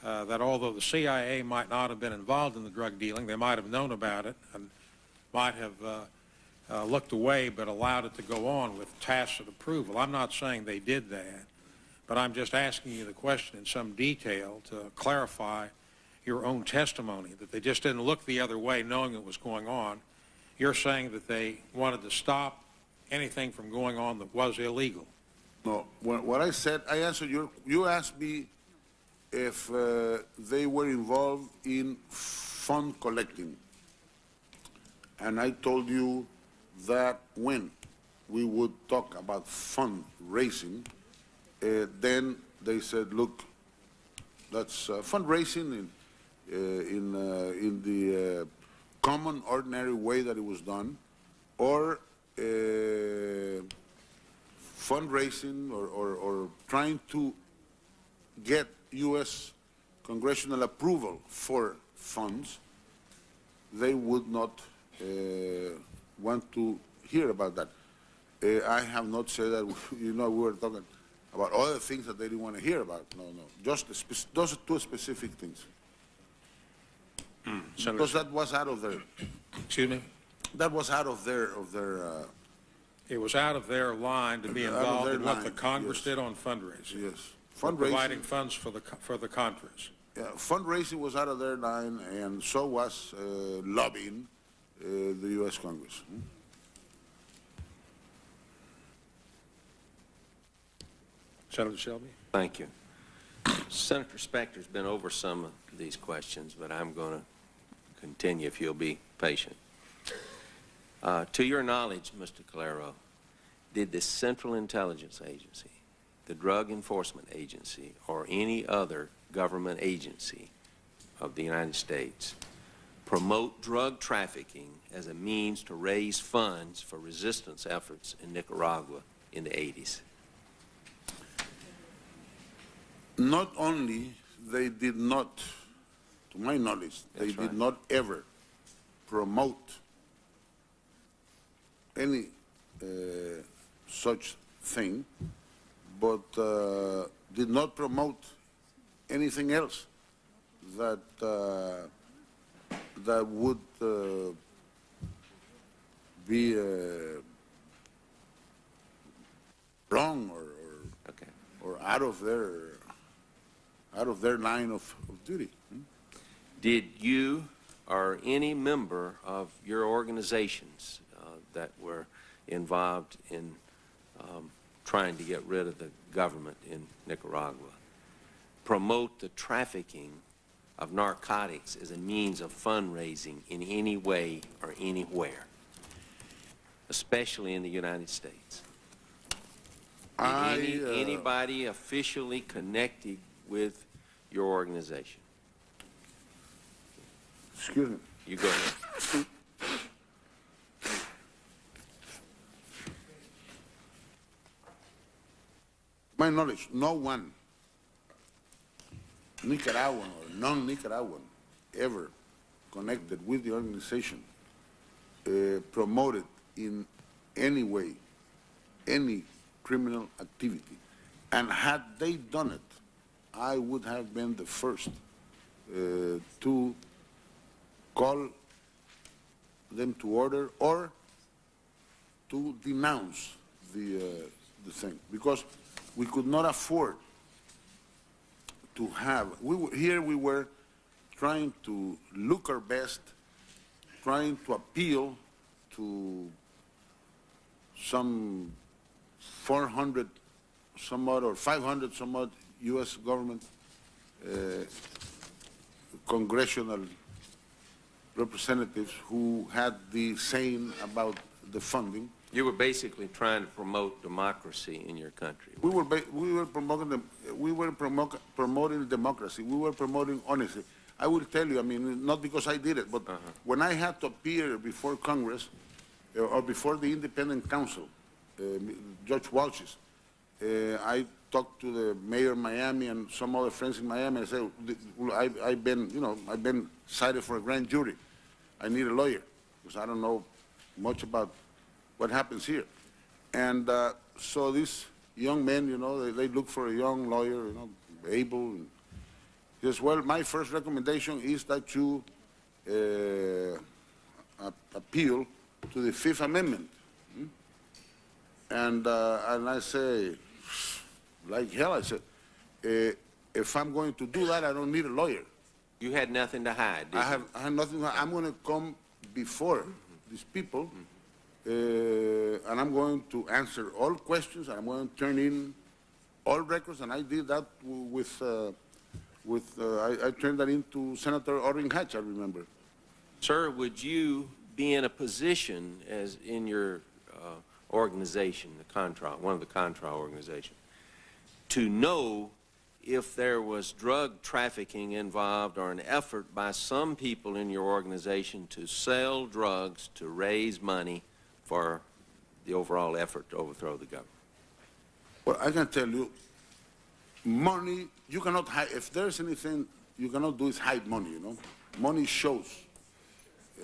Speaker 2: that although the CIA might not have been involved in the drug dealing, they might have known about it and might have looked away but allowed it to go on with tacit approval. I'm not saying they did that, but I'm just asking you the question in some detail to clarify your own testimony, that they just didn't look the other way knowing it was going on. You're saying that they wanted to stop anything from going on that was illegal.
Speaker 4: No, what I said, I answered you asked me if they were involved in fund collecting. And I told you that when we would talk about fundraising, then they said, look, that's fundraising in the common, ordinary way that it was done, or fundraising or trying to get U.S. congressional approval for funds. They would not want to hear about that. I have not said that. We were talking about other things that they didn't want to hear about. No, just those two specific things. Because that was out of their.
Speaker 2: Excuse me?
Speaker 4: That was out of their.
Speaker 2: It was out of their line to be involved in what the Congress
Speaker 4: yes.
Speaker 2: did on fundraising.
Speaker 4: Yes,
Speaker 2: fundraising. Providing funds for the Contras.
Speaker 4: Yeah, fundraising was out of their line, and so was lobbying the U.S. Congress.
Speaker 2: Senator Shelby.
Speaker 3: Thank you. Senator Specter's been over some of these questions, but I'm going to continue if you'll be patient. To your knowledge, Mr. Calero, did the Central Intelligence Agency, the Drug Enforcement Agency, or any other government agency of the United States promote drug trafficking as a means to raise funds for resistance efforts in Nicaragua in the 80s?
Speaker 4: Not only they did not, to my knowledge, they did not ever promote any such thing, but did not promote anything else that that would be wrong or out of their line of duty.
Speaker 3: Did you or any member of your organizations that were involved in trying to get rid of the government in Nicaragua promote the trafficking of narcotics as a means of fundraising in any way or anywhere, especially in the United States? Did anybody officially connected with your organization?
Speaker 4: Excuse me.
Speaker 3: You go ahead.
Speaker 4: My knowledge, no one, Nicaraguan or non-Nicaraguan, ever connected with the organization promoted in any way any criminal activity. And had they done it, I would have been the first to call them to order or to denounce the thing, because we could not afford to have. We were trying to look our best, trying to appeal to some 400 some odd or 500 some odd U.S. government congressional representatives who had the saying about the funding.
Speaker 3: You were basically trying to promote democracy in your country.
Speaker 4: We were promoting democracy. We were promoting honesty. I will tell you, I mean, not because I did it, but when I had to appear before Congress or before the Independent Council, Judge Walsh's, I talked to the mayor of Miami and some other friends in Miami. I said, I've been cited for a grand jury. I need a lawyer because I don't know much about what happens here. And so these young men, they look for a young lawyer, able. Yes, well, my first recommendation is that you appeal to the Fifth Amendment. And I say, like hell, I said, if I'm going to do that, I don't need a lawyer.
Speaker 3: You had nothing to hide, did you?
Speaker 4: I have nothing. I'm going to come before these people, and I'm going to answer all questions, and I'm going to turn in all records, and I did that I turned that into Senator Orrin Hatch, I remember.
Speaker 3: Sir, would you be in a position, as in your organization, one of the Contra organizations, to know if there was drug trafficking involved or an effort by some people in your organization to sell drugs to raise money for the overall effort to overthrow the government?
Speaker 4: Well, I can tell you, money, you cannot hide. If there's anything you cannot do is hide money, you know. Money shows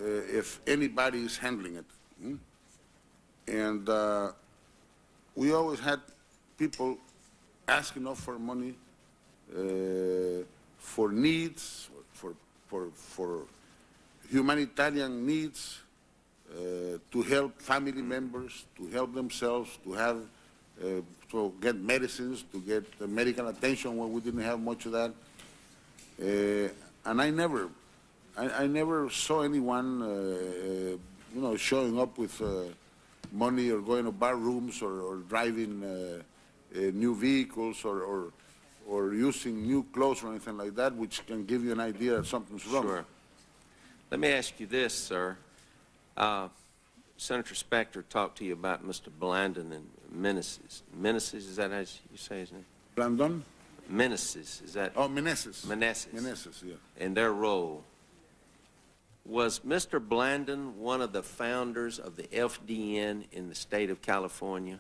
Speaker 4: if anybody is handling it. And we always had people asking us for money for needs, for humanitarian needs, to help family members, to help themselves, to have, to get medicines, to get medical attention when we didn't have much of that. And I never saw anyone, you know, showing up with money or going to bar rooms or driving new vehicles or using new clothes or anything like that, which can give you an idea that something's wrong.
Speaker 3: Sure. Let me ask you this, sir. Senator Specter talked to you about Mr. Blandon and Meneses. Meneses, is that how you say his name?
Speaker 4: Blandon?
Speaker 3: Meneses, is that?
Speaker 4: Oh, Meneses.
Speaker 3: Meneses.
Speaker 4: Meneses, yeah.
Speaker 3: And their role. Was Mr. Blandon one of the founders of the FDN in the state of California?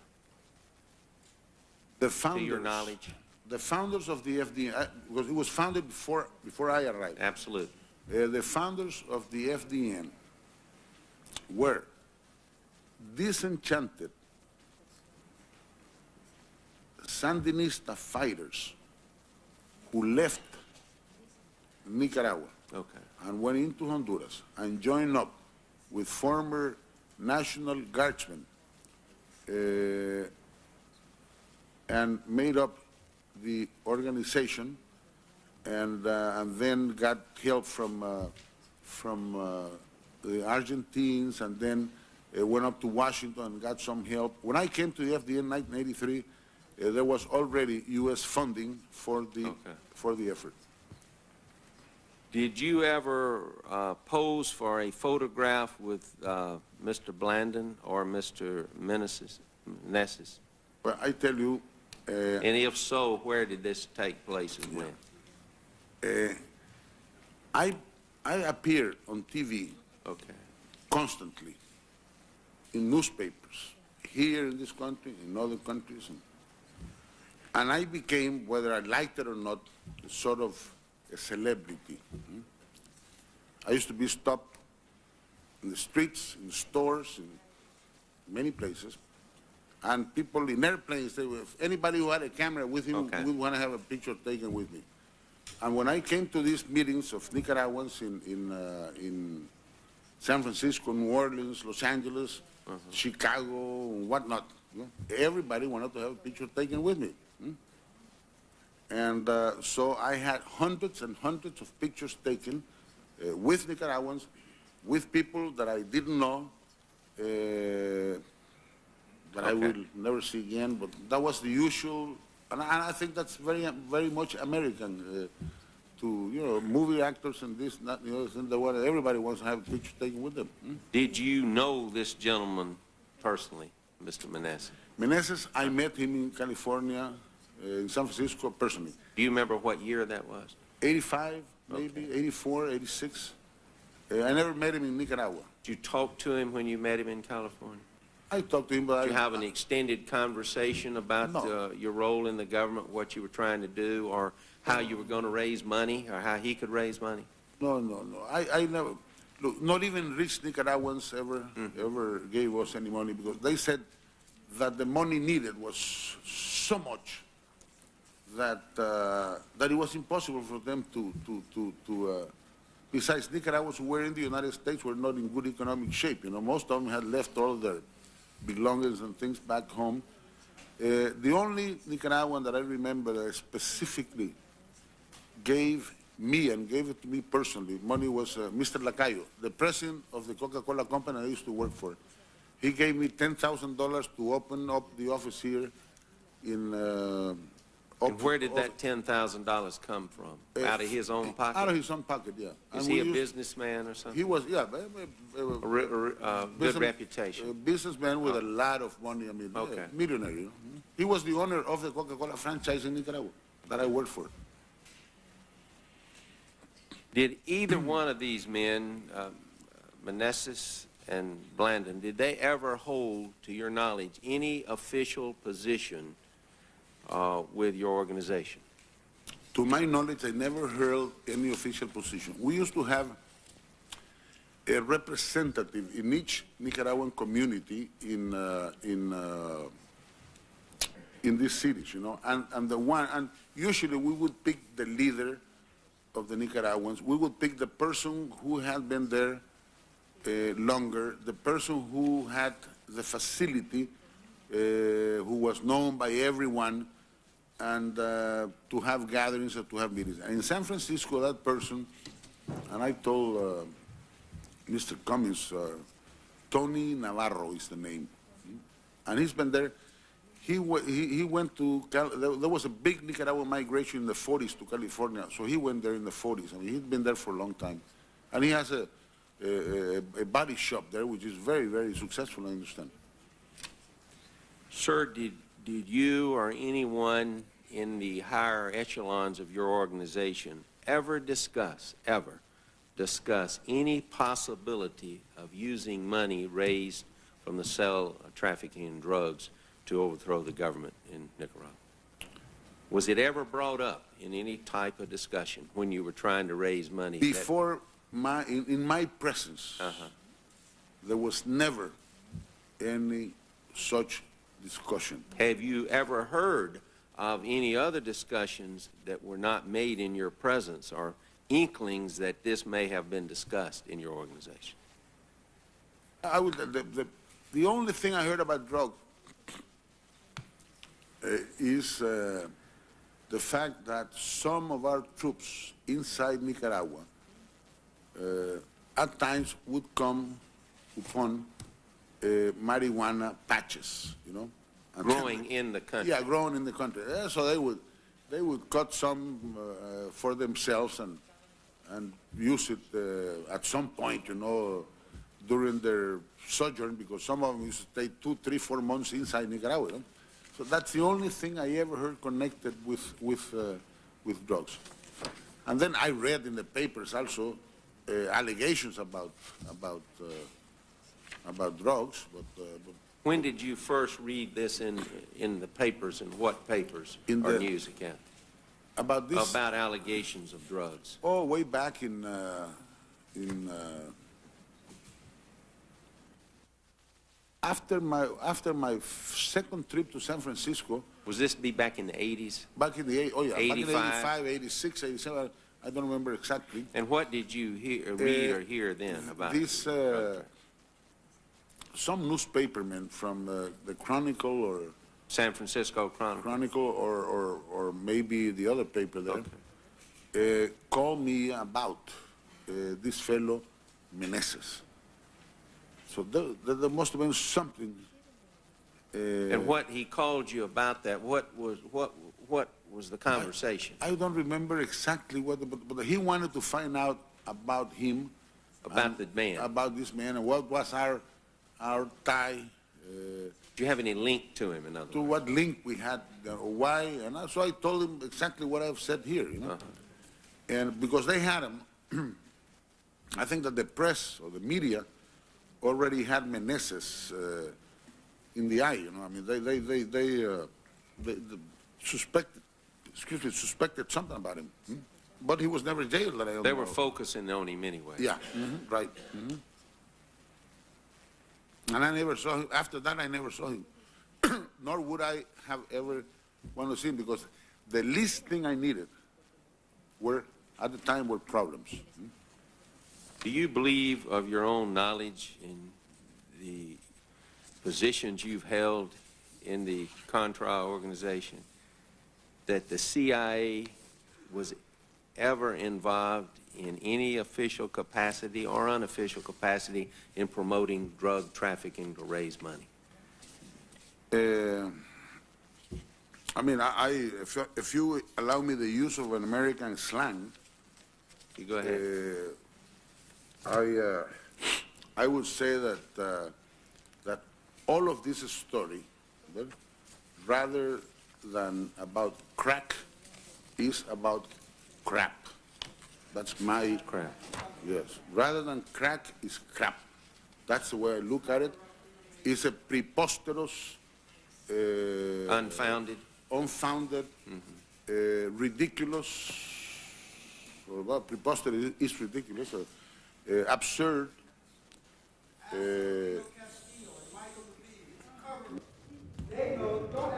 Speaker 4: The founders,
Speaker 3: to your knowledge?
Speaker 4: The founders of the FDN, because it was founded before I arrived.
Speaker 3: Absolutely.
Speaker 4: The founders of the FDN were disenchanted Sandinista fighters who left Nicaragua.
Speaker 3: Okay.
Speaker 4: And went into Honduras and joined up with former National Guardsmen and made up the organization, and then got help from the Argentines, and then went up to Washington and got some help. When I came to the FDN in 1983, there was already U.S. funding for the effort.
Speaker 3: Did you ever pose for a photograph with Mr. Blandon or Mr. Meneses?
Speaker 4: Well, I tell you...
Speaker 3: and if so, where did this take place and when?
Speaker 4: I appeared on TV constantly, in newspapers, here in this country, in other countries. And I became, whether I liked it or not, sort of a celebrity. I used to be stopped in the streets, in stores, in many places, and people in airplanes, if anybody who had a camera with him would want to have a picture taken with me. And when I came to these meetings of Nicaraguans in San Francisco, New Orleans, Los Angeles, Chicago, and whatnot, everybody wanted to have a picture taken with me. And so I had hundreds and hundreds of pictures taken with Nicaraguans, with people that I didn't know, that I will never see again. But that was the usual, and I think that's very much American. To, you know, movie actors and this, that, the other thing, everybody wants to have a picture taken with them.
Speaker 3: Did you know this gentleman personally, Mr. Meneses? Meneses,
Speaker 4: I met him in California, in San Francisco, personally.
Speaker 3: Do you remember what year that was?
Speaker 4: 85, maybe, 84, 86. I never met him in Nicaragua.
Speaker 3: Did you talk to him when you met him in California?
Speaker 4: I talked to him, but
Speaker 3: Did you have an extended conversation about your role in the government, what you were trying to do, or how you were going to raise money, or how he could raise money?
Speaker 4: No. I never, look, not even rich Nicaraguans ever gave us any money, because they said that the money needed was so much that it was impossible for them besides Nicaraguans who were in the United States were not in good economic shape. You know, most of them had left all their belongings and things back home. The only Nicaraguan that I remember that specifically gave me and gave it to me personally money was Mr. Lacayo, the president of the Coca-Cola company I used to work for. He gave me $10,000 to open up the office here in
Speaker 3: And where did that $10,000 come from? Out of his own pocket?
Speaker 4: Out of his own pocket, yeah.
Speaker 3: Is he a businessman or something?
Speaker 4: He was, yeah.
Speaker 3: Good reputation.
Speaker 4: A businessman with a lot of money, I mean,
Speaker 3: Okay.
Speaker 4: millionaire. You know? He was the owner of the Coca-Cola franchise in Nicaragua that I worked for.
Speaker 3: Did either one of these men, Meneses and Blandon, did they ever hold, to your knowledge, any official position with your organization?
Speaker 4: To my knowledge, I never held any official position. We used to have a representative in each Nicaraguan community in these cities, you know, and usually we would pick the leader of the Nicaraguans. We would pick the person who had been there longer, the person who had the facility, who was known by everyone, and to have gatherings or to have meetings. And in San Francisco, that person, and I told Mr. Cummings, Tony Navarro is the name, and he's been there. He went to, there was a big Nicaraguan migration in the 40s to California, so he went there in the 40s. I mean, he'd been there for a long time. And he has a body shop there, which is very, very successful, I understand.
Speaker 3: Sir, did you or anyone in the higher echelons of your organization ever discuss any possibility of using money raised from the sale of trafficking in drugs to overthrow the government in Nicaragua? Was it ever brought up in any type of discussion when you were trying to raise money?
Speaker 4: Before in my presence, there was never any such discussion.
Speaker 3: Have you ever heard of any other discussions that were not made in your presence or inklings that this may have been discussed in your organization?
Speaker 4: The only thing I heard about drugs is the fact that some of our troops inside Nicaragua at times would come upon marijuana patches, you know.
Speaker 3: Growing in the country.
Speaker 4: Yeah, growing in the country. So they would cut some for themselves and use it at some point, you know, during their sojourn, because some of them used to stay 2, 3, 4 months inside Nicaragua. You know? So that's the only thing I ever heard connected with drugs. And then I read in the papers also allegations about drugs, but
Speaker 3: when did you first read this in the papers, and what papers or news account?
Speaker 4: About this?
Speaker 3: About allegations of drugs.
Speaker 4: Oh, way back in after my second trip to San Francisco.
Speaker 3: Was this be back in the 80s?
Speaker 4: Back in the 85? Back in 85, 86, 87. I don't remember exactly.
Speaker 3: And what did you read or hear then about
Speaker 4: this? Some newspaperman from the Chronicle or
Speaker 3: San Francisco Chronicle,
Speaker 4: or maybe the other paper there, called me about this fellow Meneses. So there must have been something.
Speaker 3: And what he called you about that? What was the conversation?
Speaker 4: I don't remember exactly what, but he wanted to find out about him,
Speaker 3: about the man,
Speaker 4: about this man, and what was our tie.
Speaker 3: Do you have any link to him? In other
Speaker 4: to
Speaker 3: words?
Speaker 4: What link we had, or why, and so I told him exactly what I've said here, you know, and because they had him, I think that the press or the media already had Meneses in the eye, you know. I mean, they suspected something about him, but he was never jailed. That I don't
Speaker 3: they
Speaker 4: know.
Speaker 3: were focusing on him anyway.
Speaker 4: Yeah, right. And I never saw him. After that, I never saw him. Nor would I have ever wanted to see him, because the least thing I needed were, at the time, were problems.
Speaker 3: Do you believe, of your own knowledge, in the positions you've held in the Contra organization, that the CIA was ever involved in any official capacity or unofficial capacity in promoting drug trafficking to raise money?
Speaker 4: I mean, if you allow me the use of an American slang,
Speaker 3: You go ahead.
Speaker 4: I would say that that all of this story, rather than about crack, is about crap. That's my
Speaker 3: Crap.
Speaker 4: Yes. Rather than crack, is crap. That's the way I look at it. It's a preposterous,
Speaker 3: Unfounded?
Speaker 4: unfounded, ridiculous, well, preposterous is ridiculous, absurd,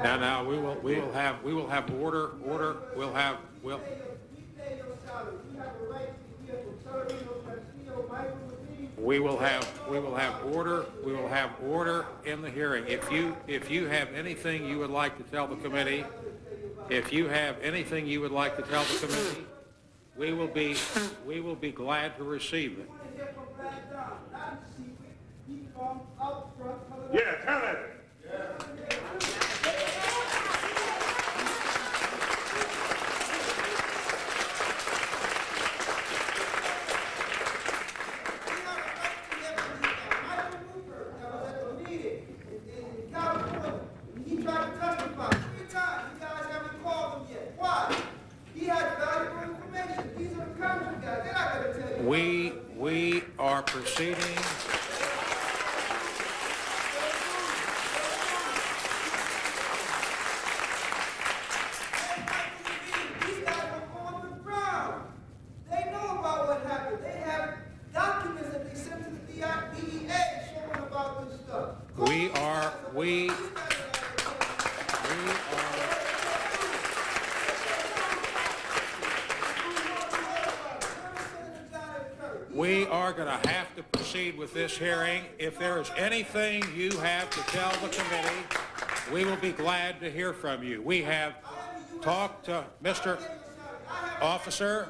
Speaker 2: Now, we will have order, we will have order in the hearing. If you have anything you would like to tell the committee, we will be glad to receive it.
Speaker 5: Yeah, tell it.
Speaker 2: We are proceeding. We are going to have to proceed with this hearing. If there is anything you have to tell the committee, we will be glad to hear from you. We have talked to Mr. Officer,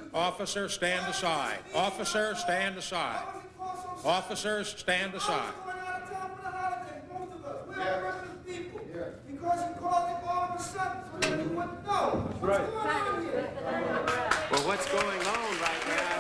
Speaker 2: stand aside. Officer, stand aside. Officers, stand aside.
Speaker 3: Well, what's going on right now?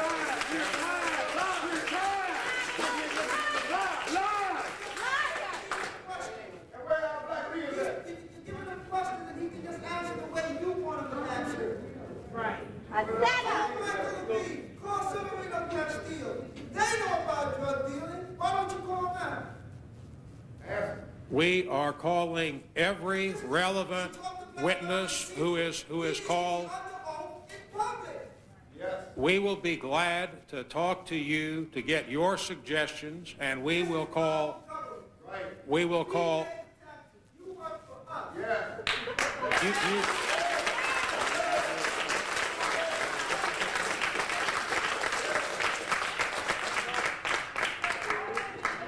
Speaker 2: We are calling every relevant witness who is called. We will be glad to talk to you to get your suggestions, and we will call.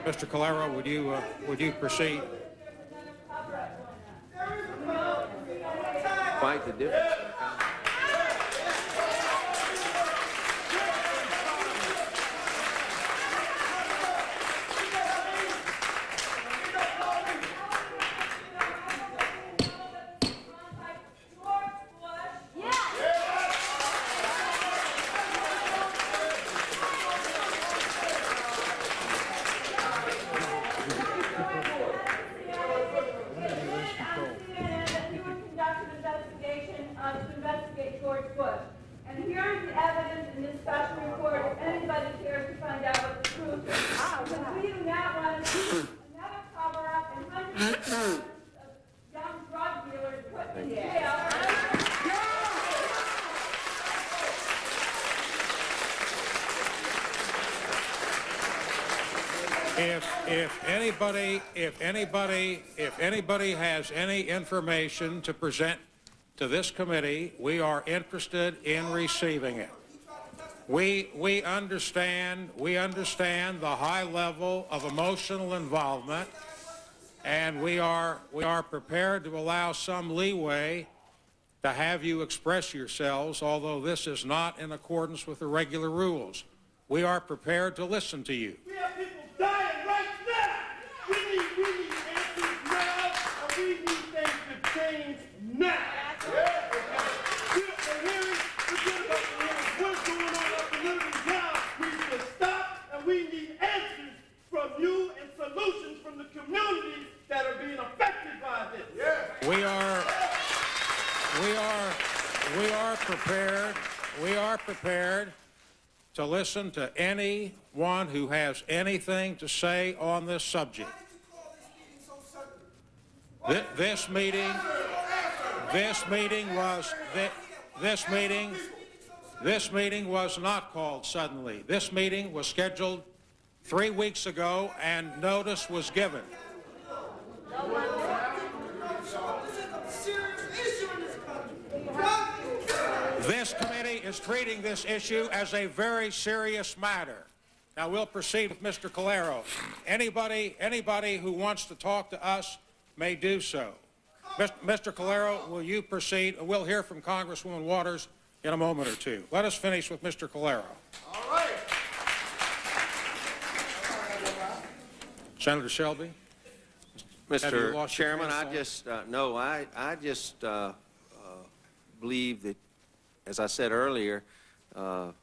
Speaker 2: Mr. Calero, would you proceed?
Speaker 3: Quite the difference. If anybody has any information to present
Speaker 2: to this committee, we are interested in receiving it. We understand the high level of emotional involvement, and we are prepared to allow some leeway to have you express yourselves, although this is not in accordance with the regular rules. We are prepared to listen to you.
Speaker 5: We have people dying right now. We need answers now, and we need things to change now. The hearing, forget about the hearing. What's going on up the living now? We need to stop, and we need answers from you and solutions from the communities that are being affected by this. Yeah.
Speaker 2: We are prepared to listen to anyone who has anything to say on this subject. This meeting was not called suddenly. This meeting was scheduled 3 weeks ago, and notice was given. This committee is treating this issue as a very serious matter. Now we'll proceed with Mr. Calero. Anybody who wants to talk to us may do so. Mr. Calero, will you proceed? We'll hear from Congresswoman Waters in a moment or two. Let us finish with Mr. Calero.
Speaker 5: All right.
Speaker 2: Senator Shelby?
Speaker 3: Mr. Chairman, I just believe that, as I said earlier, I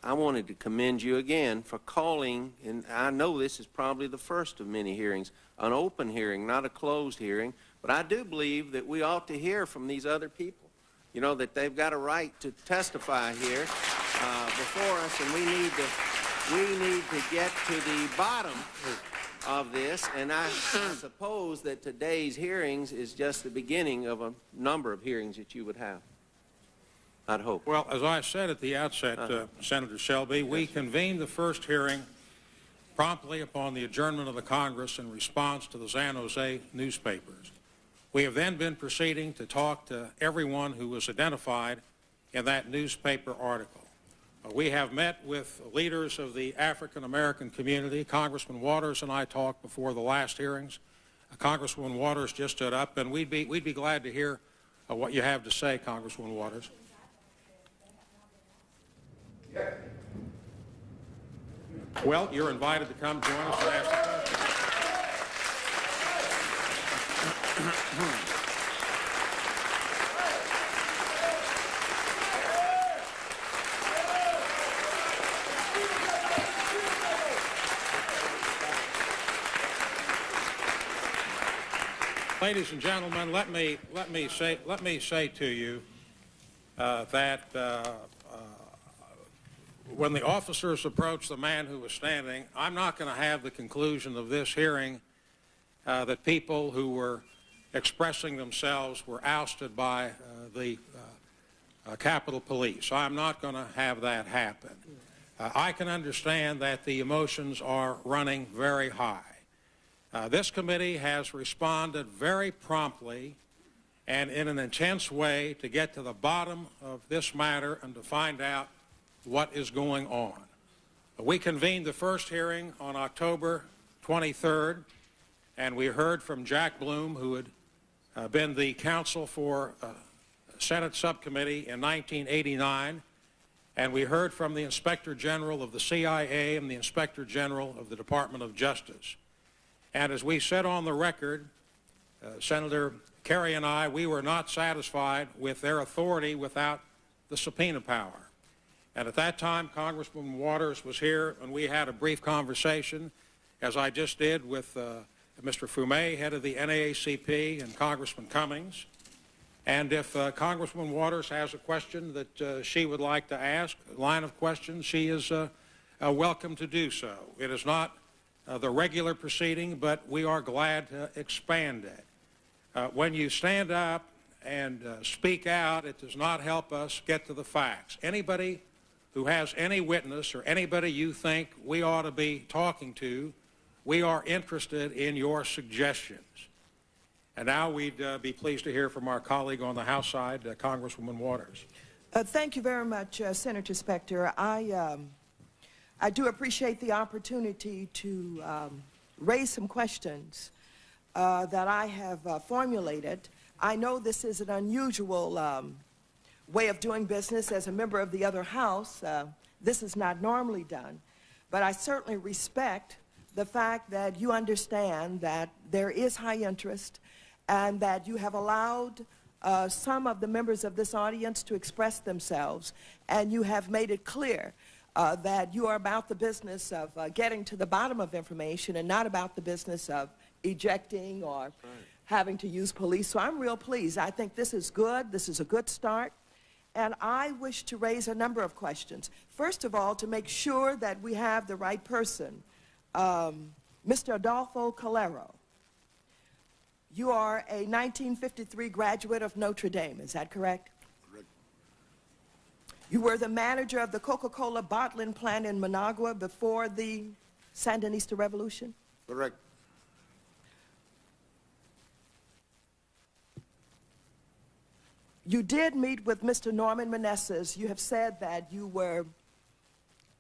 Speaker 3: wanted to commend you again for calling, and I know this is probably the first of many hearings, an open hearing, not a closed hearing, but I do believe that we ought to hear from these other people, you know, that they've got a right to testify here before us, and we need to get to the bottom of this, and I suppose that today's hearings is just the beginning of a number of hearings that you would have. I'd hope.
Speaker 2: Well, as I said at the outset, Senator Shelby, we convened the first hearing promptly upon the adjournment of the Congress in response to the San Jose newspapers. We have then been proceeding to talk to everyone who was identified in that newspaper article. We have met with leaders of the African-American community. Congressman Waters and I talked before the last hearings. Congresswoman Waters just stood up, and we'd be glad to hear what you have to say, Congresswoman Waters. Well, you're invited to come join us and ask the question. Ladies and gentlemen, let me say to you that when the officers approached the man who was standing, I'm not going to have the conclusion of this hearing that people who were expressing themselves were ousted by the Capitol Police. I'm not going to have that happen. I can understand that the emotions are running very high. This committee has responded very promptly and in an intense way to get to the bottom of this matter and to find out what is going on. We convened the first hearing on October 23rd, and we heard from Jack Bloom, who had been the counsel for Senate subcommittee in 1989, and we heard from the Inspector General of the CIA and the Inspector General of the Department of Justice. And as we said on the record, Senator Kerry and I, we were not satisfied with their authority without the subpoena power. And at that time, Congresswoman Waters was here, and we had a brief conversation, as I just did with Mr. Fumé, head of the NAACP, and Congressman Cummings. And if Congresswoman Waters has a question that she would like to ask, a line of questions, she is welcome to do so. It is not the regular proceeding, but we are glad to expand it. When you stand up and speak out, it does not help us get to the facts. Anybody who has any witness or anybody you think we ought to be talking to, we are interested in your suggestions. And now we'd be pleased to hear from our colleague on the House side, Congresswoman Waters.
Speaker 6: Thank you very much, Senator Specter. I do appreciate the opportunity to raise some questions that I have formulated. I know this is an unusual way of doing business. As a member of the other House, this is not normally done. But I certainly respect the fact that you understand that there is high interest and that you have allowed some of the members of this audience to express themselves, and you have made it clear that you are about the business of getting to the bottom of information and not about the business of ejecting or having to use police. So I'm real pleased. I think this is good. This is a good start. And I wish to raise a number of questions. First of all, to make sure that we have the right person, Mr. Adolfo Calero. You are a 1953 graduate of Notre Dame, is that correct?
Speaker 4: Correct.
Speaker 6: You were the manager of the Coca-Cola bottling plant in Managua before the Sandinista Revolution?
Speaker 4: Correct.
Speaker 6: You did meet with Mr. Norman Meneses. You have said that you were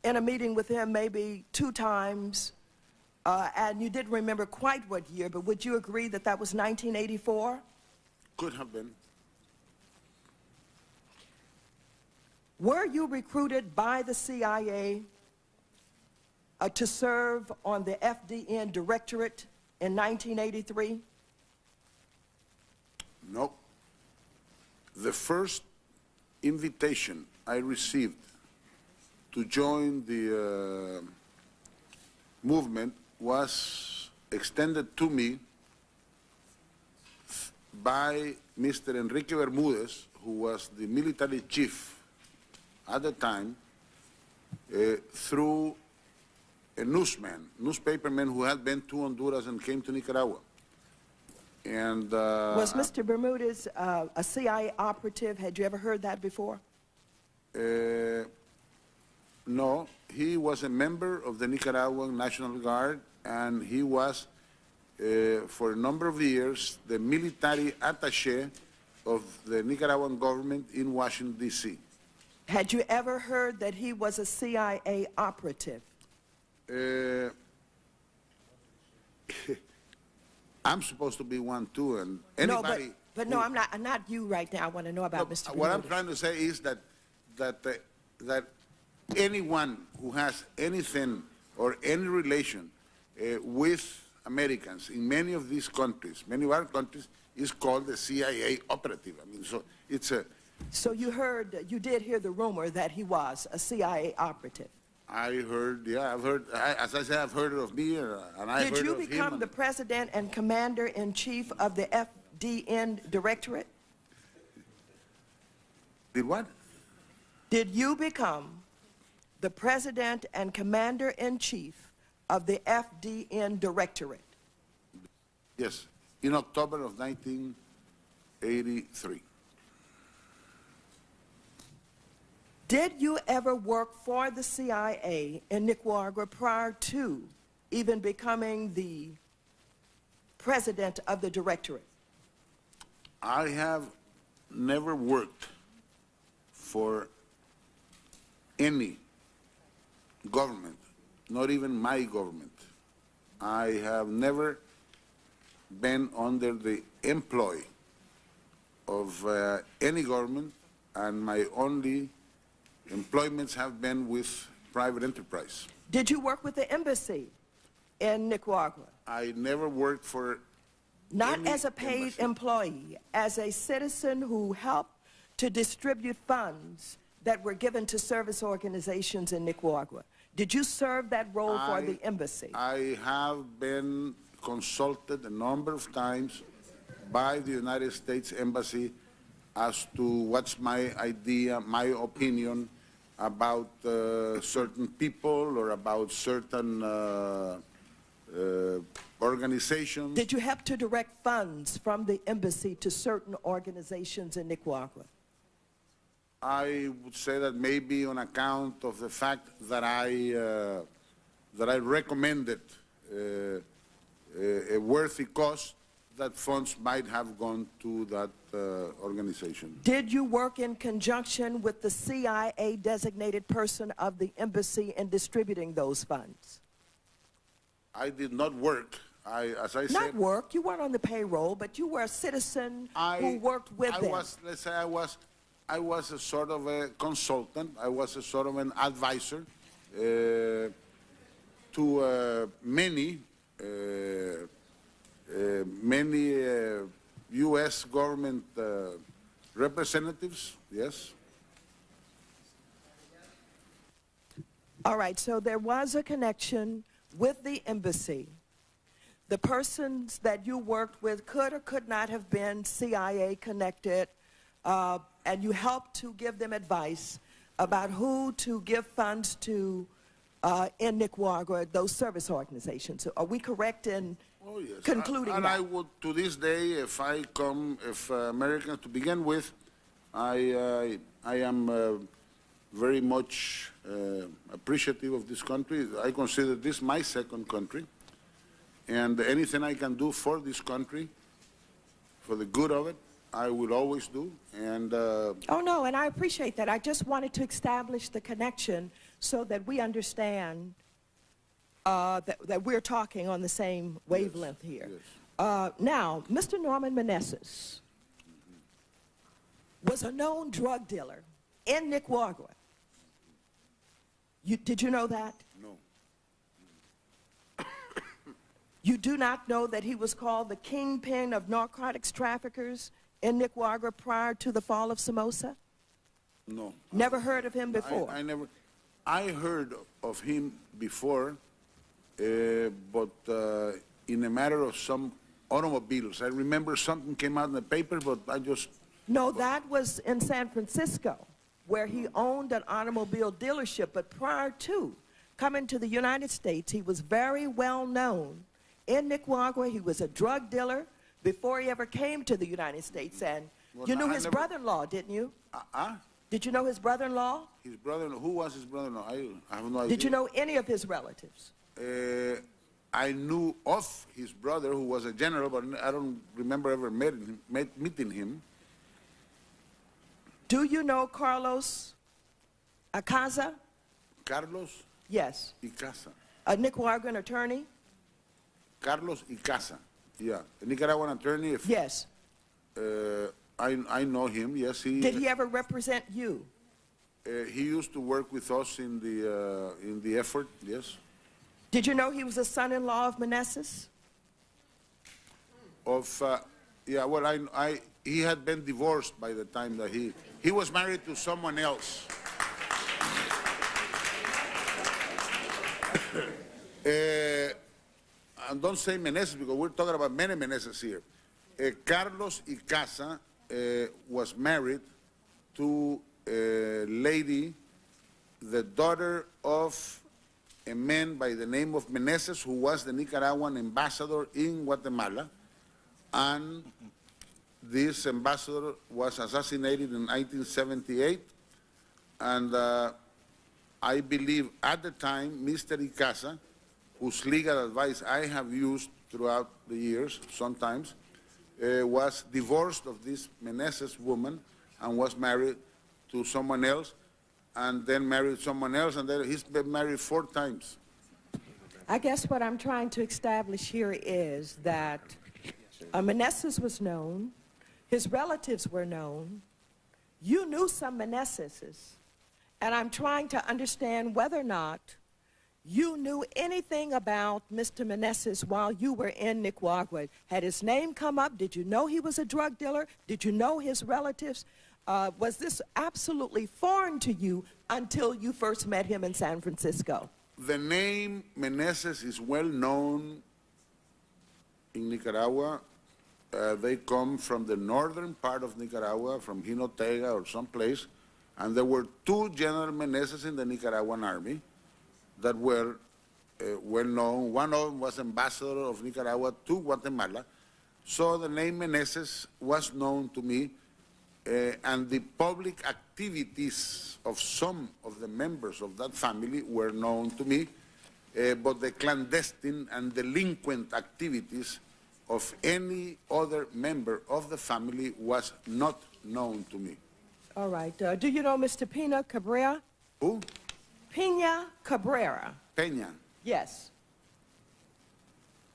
Speaker 6: in a meeting with him maybe 2 times, and you didn't remember quite what year, but would you agree that that was 1984?
Speaker 4: Could have been.
Speaker 6: Were you recruited by the CIA to serve on the FDN Directorate in 1983?
Speaker 4: No. The first invitation I received to join the movement was extended to me by Mr. Enrique Bermudez, who was the military chief at the time, through a newspaperman who had been to Honduras and came to Nicaragua. And
Speaker 6: was Mr. Bermudez a CIA operative? Had you ever heard that before?
Speaker 4: No, he was a member of the Nicaraguan National Guard, and he was, for a number of years, the military attaché of the Nicaraguan government in Washington, D.C.
Speaker 6: Had you ever heard that he was a CIA operative?
Speaker 4: I'm supposed to be one too, and anybody.
Speaker 6: No, but no, I'm not you right now. I want to know about Mr.
Speaker 4: What I'm
Speaker 6: Bermudez.
Speaker 4: trying to say is that anyone who has anything or any relation with Americans in many of these countries, many of our countries, is called the CIA operative. I mean, so it's a.
Speaker 6: So you did hear the rumor that he was a CIA operative.
Speaker 4: I heard, yeah, I've heard, as I said, I've heard of me, and I've heard of him.
Speaker 6: Did you become the president and commander-in-chief of the FDN Directorate?
Speaker 4: Did what?
Speaker 6: Did you become the president and commander-in-chief of the FDN Directorate?
Speaker 4: Yes, in October of 1983.
Speaker 6: Did you ever work for the CIA in Nicaragua prior to even becoming the president of the directorate?
Speaker 4: I have never worked for any government, not even my government. I have never been under the employ of any government, and my only employments have been with private enterprise.
Speaker 6: Did you work with the embassy in Nicaragua?
Speaker 4: I never worked for
Speaker 6: Not
Speaker 4: any
Speaker 6: as a paid
Speaker 4: embassy.
Speaker 6: employee, as a citizen who helped to distribute funds that were given to service organizations in Nicaragua. Did you serve that role for the embassy?
Speaker 4: I have been consulted a number of times by the United States Embassy as to what's my idea, my opinion about certain people or about certain organizations.
Speaker 6: Did you help to direct funds from the embassy to certain organizations in Nicaragua?
Speaker 4: I would say that maybe on account of the fact that I recommended a worthy cause, that funds might have gone to that organization.
Speaker 6: Did you work in conjunction with the CIA designated person of the embassy in distributing those funds?
Speaker 4: I did not work. As I said,
Speaker 6: Not work, you weren't on the payroll, but you were a citizen who worked with them.
Speaker 4: Let's say I was a sort of a consultant. I was a sort of an advisor to many U.S. government representatives, yes.
Speaker 6: All right, so there was a connection with the embassy. The persons that you worked with could or could not have been CIA connected, and you helped to give them advice about who to give funds to in Nicaragua, those service organizations. Are we correct in concluding
Speaker 4: and
Speaker 6: that?
Speaker 4: I would, to this day, if Americans, to begin with, I am very much appreciative of this country. I consider this my second country. And anything I can do for this country, for the good of it, I will always do. And
Speaker 6: oh, no, and I appreciate that. I just wanted to establish the connection so that we understand that we're talking on the same wavelength here.
Speaker 4: Yes.
Speaker 6: Now, Mr. Norman Meneses was a known drug dealer in Nicaragua. Did you know that?
Speaker 4: No.
Speaker 6: You do not know that he was called the kingpin of narcotics traffickers in Nicaragua prior to the fall of Somoza?
Speaker 4: No.
Speaker 6: Never heard of him before?
Speaker 4: I heard of him before, but in a matter of some automobiles. I remember something came out in the paper, but I just...
Speaker 6: No, that was in San Francisco, where he owned an automobile dealership. But prior to coming to the United States, he was very well known in Nicaragua. He was a drug dealer before he ever came to the United States. And
Speaker 4: Well,
Speaker 6: you knew
Speaker 4: I
Speaker 6: his
Speaker 4: never-
Speaker 6: brother-in-law, didn't you? Did you know his brother-in-law?
Speaker 4: His brother, who was his brother-in-law? I have no idea.
Speaker 6: Did you know any of his relatives?
Speaker 4: I knew of his brother, who was a general, but I don't remember ever meeting him.
Speaker 6: Do you know Carlos Acaza?
Speaker 4: Carlos
Speaker 6: Yes.
Speaker 4: Icaza.
Speaker 6: A Nicaraguan attorney?
Speaker 4: Carlos Icaza. Yeah, a Nicaraguan attorney.
Speaker 6: Yes.
Speaker 4: I know him. Yes,
Speaker 6: Did he ever represent you?
Speaker 4: He used to work with us in the effort. Yes.
Speaker 6: Did you know he was a son-in-law of Meneses?
Speaker 4: Yeah. Well, he had been divorced by the time that he was married to someone else. And don't say Meneses because we're talking about many Meneses here. Carlos Icaza was married to a lady, the daughter of a man by the name of Meneses, who was the Nicaraguan ambassador in Guatemala, and this ambassador was assassinated in 1978, and I believe at the time Mr. Icaza, whose legal advice I have used throughout the years sometimes, was divorced of this Meneses woman and was married to someone else, and then married someone else, and then he's been married 4 times.
Speaker 6: I guess what I'm trying to establish here is that Meneses was known, his relatives were known, you knew some Meneses, and I'm trying to understand whether or not you knew anything about Mr. Meneses while you were in Nicaragua. Had his name come up? Did you know he was a drug dealer? Did you know his relatives? Was this absolutely foreign to you until you first met him in San Francisco?
Speaker 4: The name Meneses is well known in Nicaragua. They come from the northern part of Nicaragua, from Jinotega or someplace, and there were 2 General Meneses in the Nicaraguan army that were well known. One of them was ambassador of Nicaragua to Guatemala. So the name Meneses was known to me, and the public activities of some of the members of that family were known to me, but the clandestine and delinquent activities of any other member of the family was not known to me.
Speaker 6: All right. Do you know Mr. Pina Cabrera?
Speaker 4: Who?
Speaker 6: Pina Cabrera.
Speaker 4: Peña.
Speaker 6: Yes.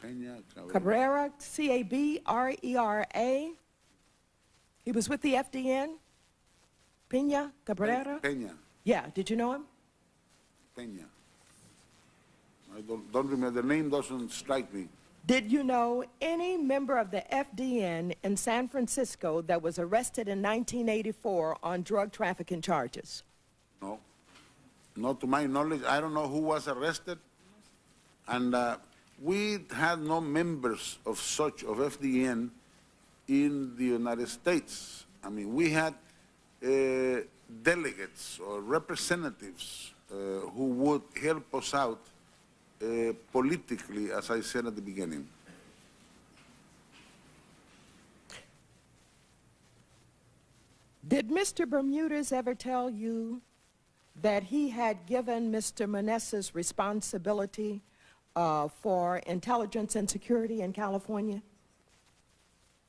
Speaker 4: Peña Cabrera.
Speaker 6: Cabrera, C-A-B-R-E-R-A. He was with the FDN. Pina Cabrera.
Speaker 4: Peña.
Speaker 6: Yeah. Did you know him?
Speaker 4: Peña. I don't remember. The name doesn't strike me.
Speaker 6: Did you know any member of the FDN in San Francisco that was arrested in 1984 on drug trafficking charges?
Speaker 4: No. Not to my knowledge. I don't know who was arrested. And we had no members of FDN in the United States. I mean, we had delegates or representatives who would help us out politically, as I said at the beginning.
Speaker 6: Did Mr. Bermudez ever tell you that he had given Mr. Meneses responsibility for intelligence and security in California?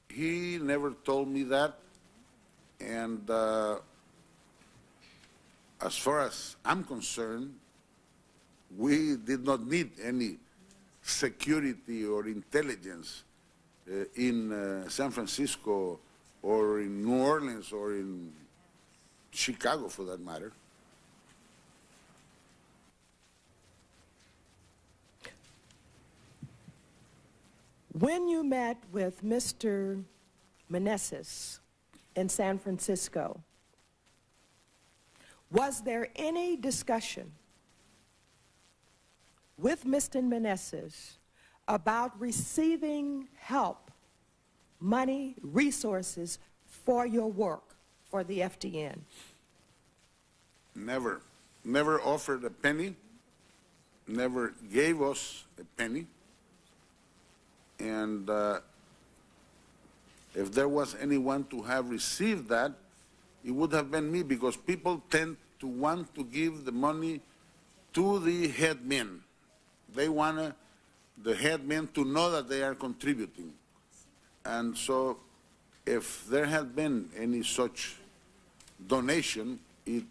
Speaker 4: He never told me that, and as far as I'm concerned, we did not need any security or intelligence in San Francisco or in New Orleans or in Chicago, for that matter.
Speaker 6: When you met with Mr. Meneses in San Francisco, was there any discussion with Mr. Meneses about receiving help, money, resources for your work for the FDN?
Speaker 4: Never. Never offered a penny, never gave us a penny. And if there was anyone to have received that, it would have been me, because people tend to want to give the money to the head men. They want the head men to know that they are contributing. And so if there had been any such donation, it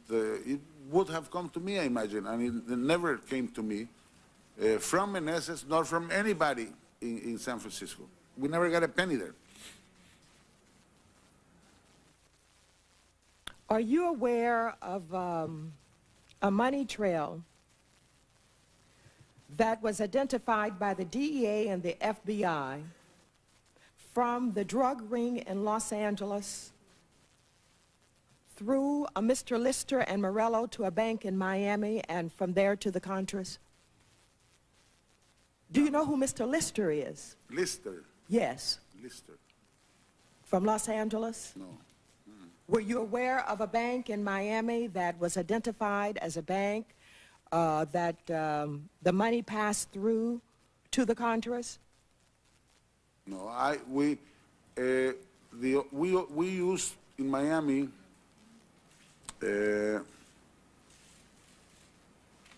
Speaker 4: would have come to me, I imagine, and it never came to me from Meneses, nor from anybody in San Francisco. We never got a penny there.
Speaker 6: Are you aware of a money trail that was identified by the DEA and the FBI from the drug ring in Los Angeles through a Mr. Lister and Morello to a bank in Miami, and from there to the Contras? Do you know who Mr. Lister is?
Speaker 4: Lister?
Speaker 6: Yes.
Speaker 4: Lister.
Speaker 6: From Los Angeles?
Speaker 4: No.
Speaker 6: Were you aware of a bank in Miami that was identified as a bank that the money passed through to the Contras?
Speaker 4: No, we used in Miami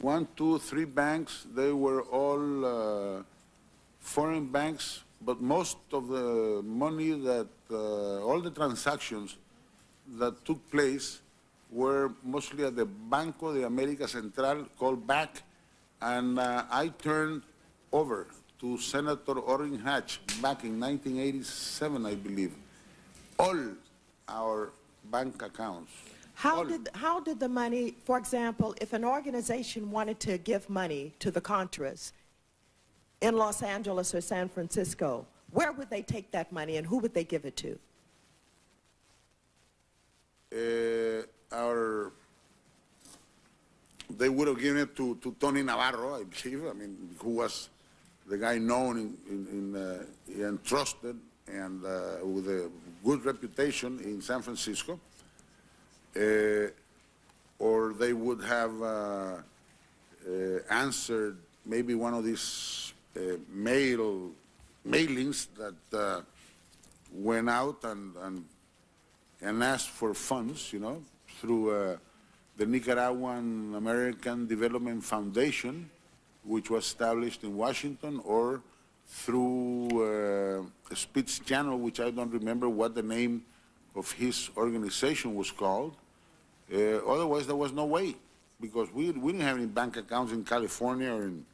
Speaker 4: 1, 2, 3 banks. They were all foreign banks, but most of the money that all the transactions that took place were mostly at the Banco de America Central, called BAC, and I turned over to Senator Orrin Hatch back in 1987, I believe, all our bank accounts.
Speaker 6: How did the money, for example, if an organization wanted to give money to the Contras in Los Angeles or San Francisco, where would they take that money and who would they give it to?
Speaker 4: They would have given it to Tony Navarro, I believe, I mean, who was the guy known and trusted and with a good reputation in San Francisco. Or they would have answered maybe one of these mailings that went out and asked for funds, you know, through the Nicaraguan American Development Foundation, which was established in Washington, or through a speech channel, which I don't remember what the name of his organization was called. Otherwise, there was no way, because we didn't have any bank accounts in California or in...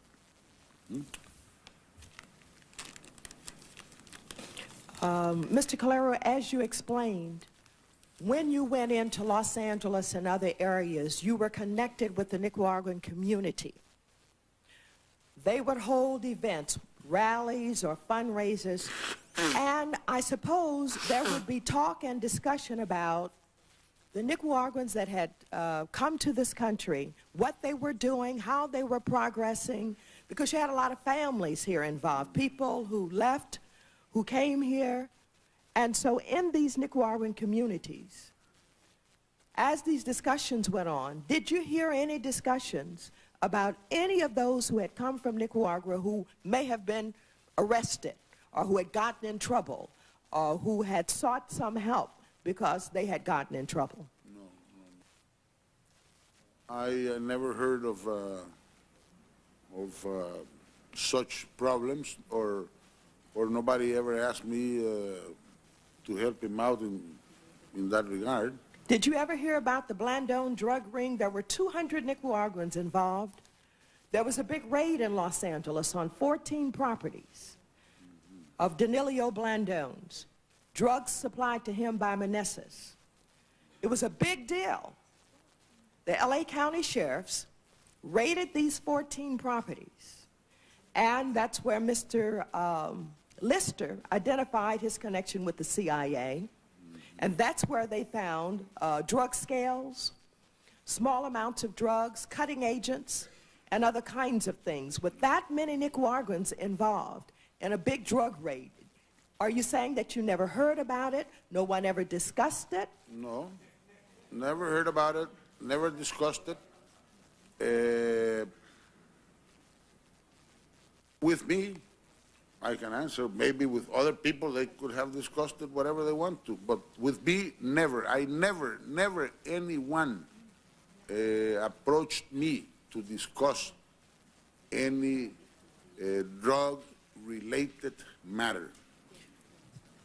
Speaker 6: Mr. Calero, as you explained, when you went into Los Angeles and other areas, you were connected with the Nicaraguan community. They would hold events, rallies or fundraisers, and I suppose there would be talk and discussion about the Nicaraguans that had come to this country, what they were doing, how they were progressing, because you had a lot of families here involved, people who left, who came here. And so in these Nicaraguan communities, as these discussions went on, did you hear any discussions about any of those who had come from Nicaragua who may have been arrested or who had gotten in trouble or who had sought some help because they had gotten in trouble?
Speaker 4: No. I never heard of such problems, or nobody ever asked me to help him out in that regard.
Speaker 6: Did you ever hear about the Blandón drug ring? There were 200 Nicaraguans involved. There was a big raid in Los Angeles on 14 properties of Danilo Blandón's, drugs supplied to him by Meneses. It was a big deal. The LA County sheriffs raided these 14 properties, and that's where Mr. Lister identified his connection with the CIA, and that's where they found drug scales, small amounts of drugs, cutting agents, and other kinds of things. With that many Nicaraguans involved in a big drug raid, are you saying that you never heard about it? No one ever discussed it?
Speaker 4: No, never heard about it, never discussed it. With me, I can answer. Maybe with other people, they could have discussed it, whatever they want to. But with me, never. I never anyone approached me to discuss any drug-related matter.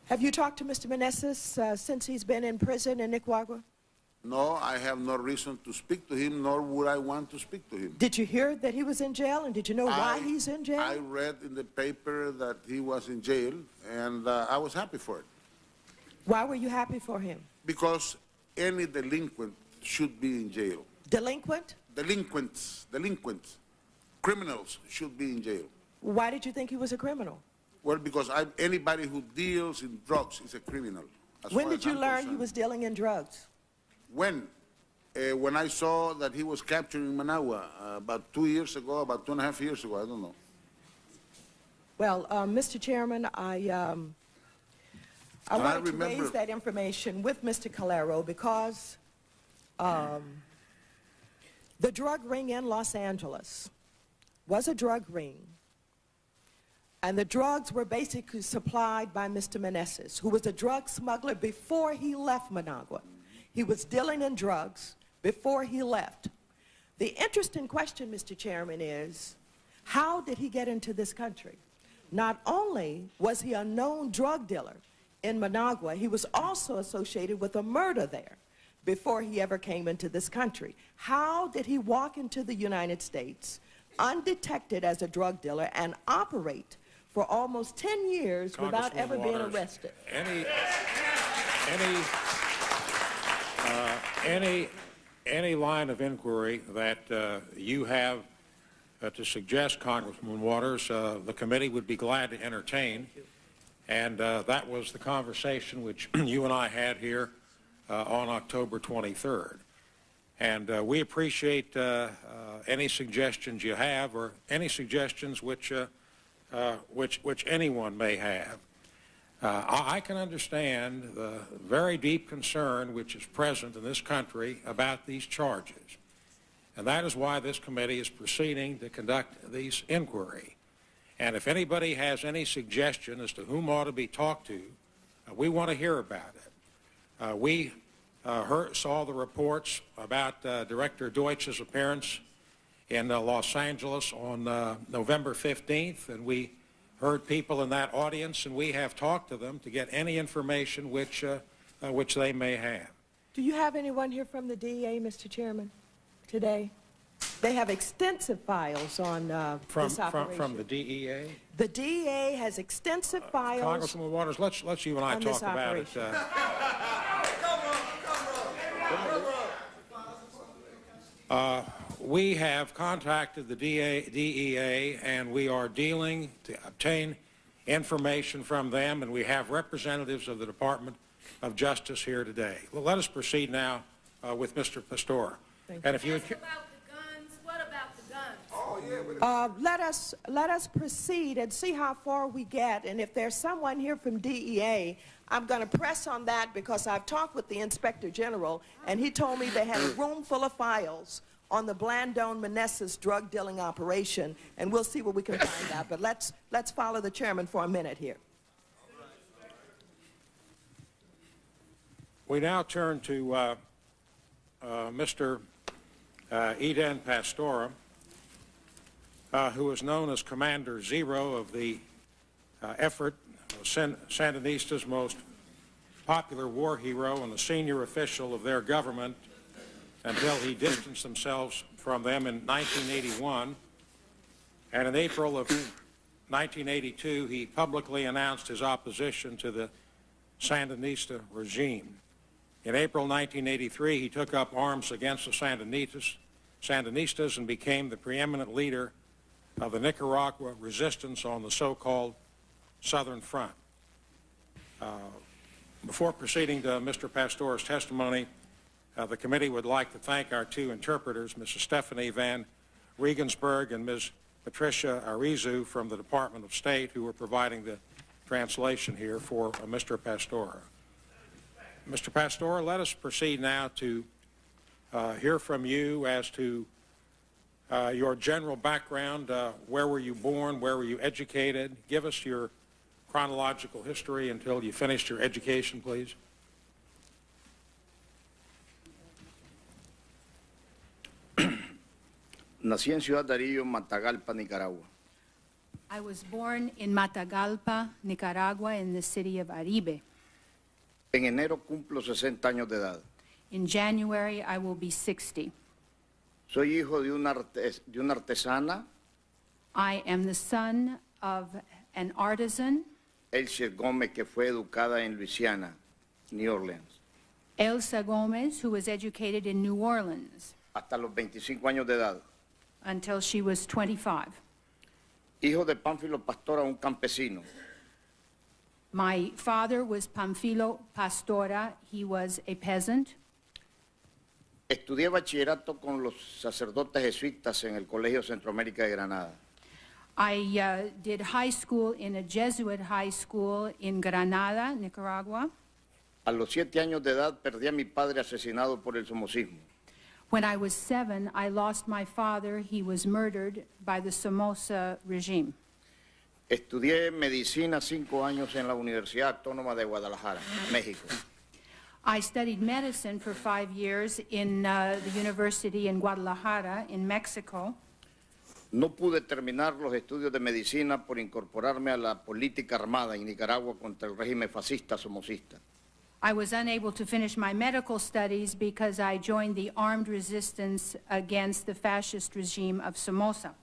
Speaker 6: Have you talked to Mr. Meneses since he's been in prison in Nicaragua?
Speaker 4: No, I have no reason to speak to him, nor would I want to speak to him.
Speaker 6: Did you hear that he was in jail, and did you know why he's in jail?
Speaker 4: I read in the paper that he was in jail, and I was happy for it.
Speaker 6: Why were you happy for him?
Speaker 4: Because any delinquent should be in jail.
Speaker 6: Delinquent?
Speaker 4: Delinquents, criminals should be in jail.
Speaker 6: Why did you think he was a criminal?
Speaker 4: Well, because anybody who deals in drugs is a criminal.
Speaker 6: When did you learn he was dealing in drugs?
Speaker 4: When I saw that he was captured in Managua about 2 years ago, about 2.5 years ago, I don't know.
Speaker 6: Well, Mr. Chairman, I wanted to raise that information with Mr. Calero because the drug ring in Los Angeles was a drug ring, and the drugs were basically supplied by Mr. Meneses, who was a drug smuggler before he left Managua. He was dealing in drugs before he left. The interesting question, Mr. Chairman, is how did he get into this country? Not only was he a known drug dealer in Managua, he was also associated with a murder there before he ever came into this country. How did he walk into the United States undetected as a drug dealer and operate for almost 10 years without ever being arrested?
Speaker 2: Any line of inquiry that you have to suggest, Congressman Waters, the committee would be glad to entertain. And that was the conversation which you and I had here on October 23rd. And we appreciate any suggestions you have, or any suggestions which anyone may have. I can understand the very deep concern which is present in this country about these charges, and that is why this committee is proceeding to conduct these inquiry. And if anybody has any suggestion as to whom ought to be talked to, we want to hear about it. We saw the reports about Director Deutsch's appearance in Los Angeles on November 15th, and we heard people in that audience, and we have talked to them to get any information which they may have.
Speaker 6: Do you have anyone here from the DEA, Mr. Chairman, today? They have extensive files on this operation.
Speaker 2: From the DEA?
Speaker 6: The DEA has extensive files.
Speaker 2: Congresswoman Waters, let's you and I talk about it. We have contacted the DEA, and we are dealing to obtain information from them, and we have representatives of the Department of Justice here today. Well, let us proceed now with Mr. Pastor. And if you would...
Speaker 7: What about the guns?
Speaker 6: Let us proceed and see how far we get. And if there's someone here from DEA, I'm going to press on that because I've talked with the Inspector General, and he told me they had a room full of files on the Blandone-Meneses drug dealing operation, and we'll see what we can find out. But let's follow the chairman for a minute here.
Speaker 2: We now turn to Mr. Eden Pastora, who is known as Commander Zero of the effort, Sandinistas' most popular war hero and the senior official of their government until he distanced themselves from them in 1981. And in April of 1982, he publicly announced his opposition to the Sandinista regime. In April 1983, he took up arms against the Sandinistas and became the preeminent leader of the Nicaragua resistance on the so-called Southern Front. Before proceeding to Mr. Pastor's testimony, the committee would like to thank our two interpreters, Mrs. Stephanie Van Regensburg and Ms. Patricia Arizu from the Department of State, who are providing the translation here for Mr. Pastor. Mr. Pastor, let us proceed now to hear from you as to your general background. Where were you born? Where were you educated? Give us your chronological history until you finished your education, please.
Speaker 8: Nací en Ciudad Darío, Matagalpa, Nicaragua.
Speaker 7: I was born in Matagalpa, Nicaragua, in the city of Aribe.
Speaker 8: En enero cumplo 60 años de edad.
Speaker 7: In January, I will be 60.
Speaker 8: Soy hijo de una artesana,
Speaker 7: I am the son of an artisan,
Speaker 8: Elsie Gómez, que fue educada en Luisiana, New Orleans,
Speaker 7: Elsa Gomez, who was educated in New Orleans
Speaker 8: hasta los 25 años de edad.
Speaker 7: until she was 25.
Speaker 8: Hijo de Pánfilo Pastora, un campesino.
Speaker 7: My father was Pamphilo Pastora. He was a peasant.
Speaker 8: Estudié bachillerato con los sacerdotes jesuitas en el Colegio Centroamérica de Granada.
Speaker 7: I did high school in a Jesuit high school in Granada, Nicaragua.
Speaker 8: A los 7 años de edad perdí a mi padre asesinado por el somocismo.
Speaker 7: When I was 7, I lost my father. He was murdered by the Somoza regime.
Speaker 8: Estudié medicina 5 años en la Universidad Autónoma de Guadalajara, México.
Speaker 7: I studied medicine for 5 years in the university in Guadalajara, in Mexico.
Speaker 8: No pude terminar los estudios de medicina por incorporarme a la política armada en Nicaragua contra el régimen fascista somocista.
Speaker 7: I was unable to finish my medical studies because I joined the armed resistance against the fascist regime of Somoza.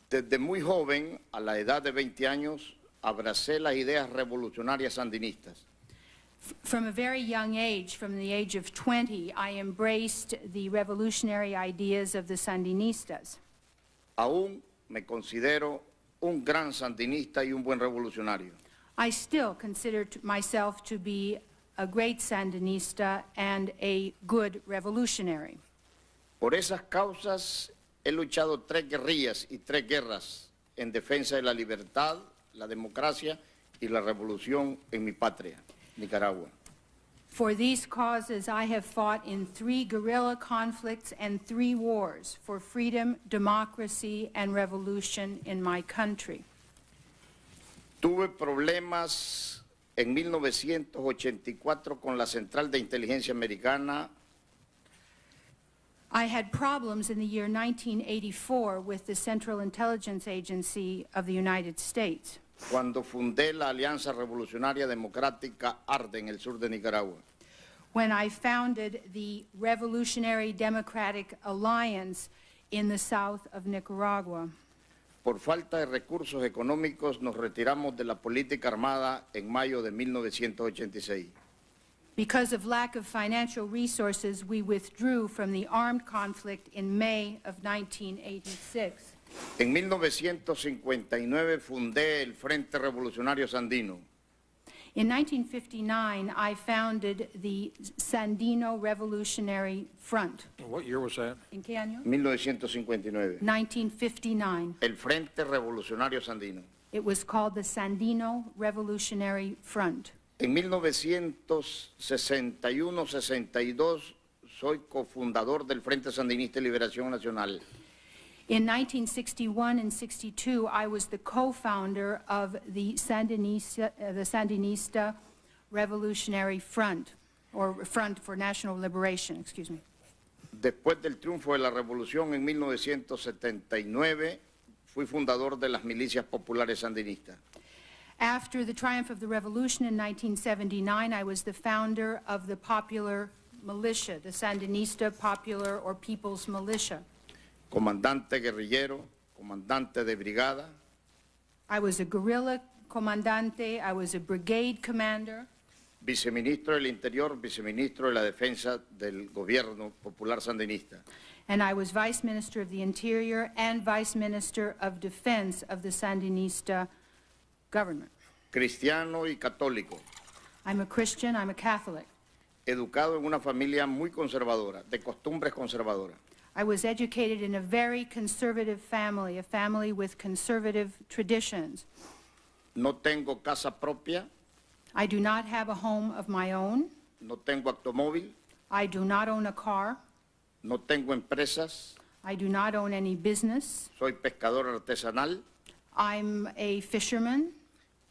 Speaker 8: Desde muy joven, a la edad de 20 años, abracé las ideas revolucionarias sandinistas.
Speaker 7: From a very young age, from the age of 20, I embraced the revolutionary ideas of the Sandinistas.
Speaker 8: Aún me considero un gran sandinista y un buen revolucionario.
Speaker 7: I still consider myself to be a great Sandinista and a good revolutionary.
Speaker 8: Por esas causas he luchado 3 guerrillas y 3 guerras en defensa de la libertad, la democracia y la revolución en mi patria, Nicaragua.
Speaker 7: For these causes, I have fought in 3 guerrilla conflicts and 3 wars for freedom, democracy, and revolution in my country.
Speaker 8: Tuve problemas en 1984 con la Central de Inteligencia Americana
Speaker 7: I had problems in the year 1984 with the Central Intelligence Agency of the United States.
Speaker 8: Cuando fundé la Alianza Revolucionaria Democrática ARDE en el sur de Nicaragua.
Speaker 7: When I founded the Revolutionary Democratic Alliance in the south of Nicaragua.
Speaker 8: Por falta de recursos económicos nos retiramos de la política armada en mayo de 1986.
Speaker 7: Because of lack of financial resources, we withdrew from the armed conflict in May of 1986.
Speaker 8: En 1959 fundé el Frente Revolucionario Sandino.
Speaker 7: In 1959, I founded the Sandino Revolutionary Front.
Speaker 2: What year was that?
Speaker 7: ¿En qué año?
Speaker 8: 1959.
Speaker 7: 1959.
Speaker 8: El Frente Revolucionario Sandino.
Speaker 7: It was called the Sandino Revolutionary Front.
Speaker 8: En 1961-62 soy cofundador del Frente Sandinista de Liberación Nacional.
Speaker 7: In 1961 and 62, I was the co-founder of the Sandinista Revolutionary Front, or Front for National Liberation, excuse me.
Speaker 8: Después del triunfo de la revolución en 1979, fui fundador de las milicias populares sandinistas.
Speaker 7: After the triumph of the revolution in 1979, I was the founder of the popular militia, the Sandinista Popular or People's Militia.
Speaker 8: Comandante guerrillero, comandante de brigada.
Speaker 7: I was a guerrilla comandante, I was a brigade commander.
Speaker 8: Viceministro del Interior, viceministro de la Defensa del Gobierno Popular Sandinista.
Speaker 7: And I was Vice Minister of the Interior and Vice Minister of Defense of the Sandinista government.
Speaker 8: Cristiano y católico.
Speaker 7: I'm a Christian, I'm a Catholic.
Speaker 8: Educado en una familia muy conservadora, de costumbres conservadoras.
Speaker 7: I was educated in a very conservative family, a family with conservative traditions.
Speaker 8: No tengo casa propia.
Speaker 7: I do not have a home of my own.
Speaker 8: No tengo automóvil.
Speaker 7: I do not own a car.
Speaker 8: No tengo empresas.
Speaker 7: I do not own any business.
Speaker 8: Soy pescador artesanal.
Speaker 7: I'm a fisherman.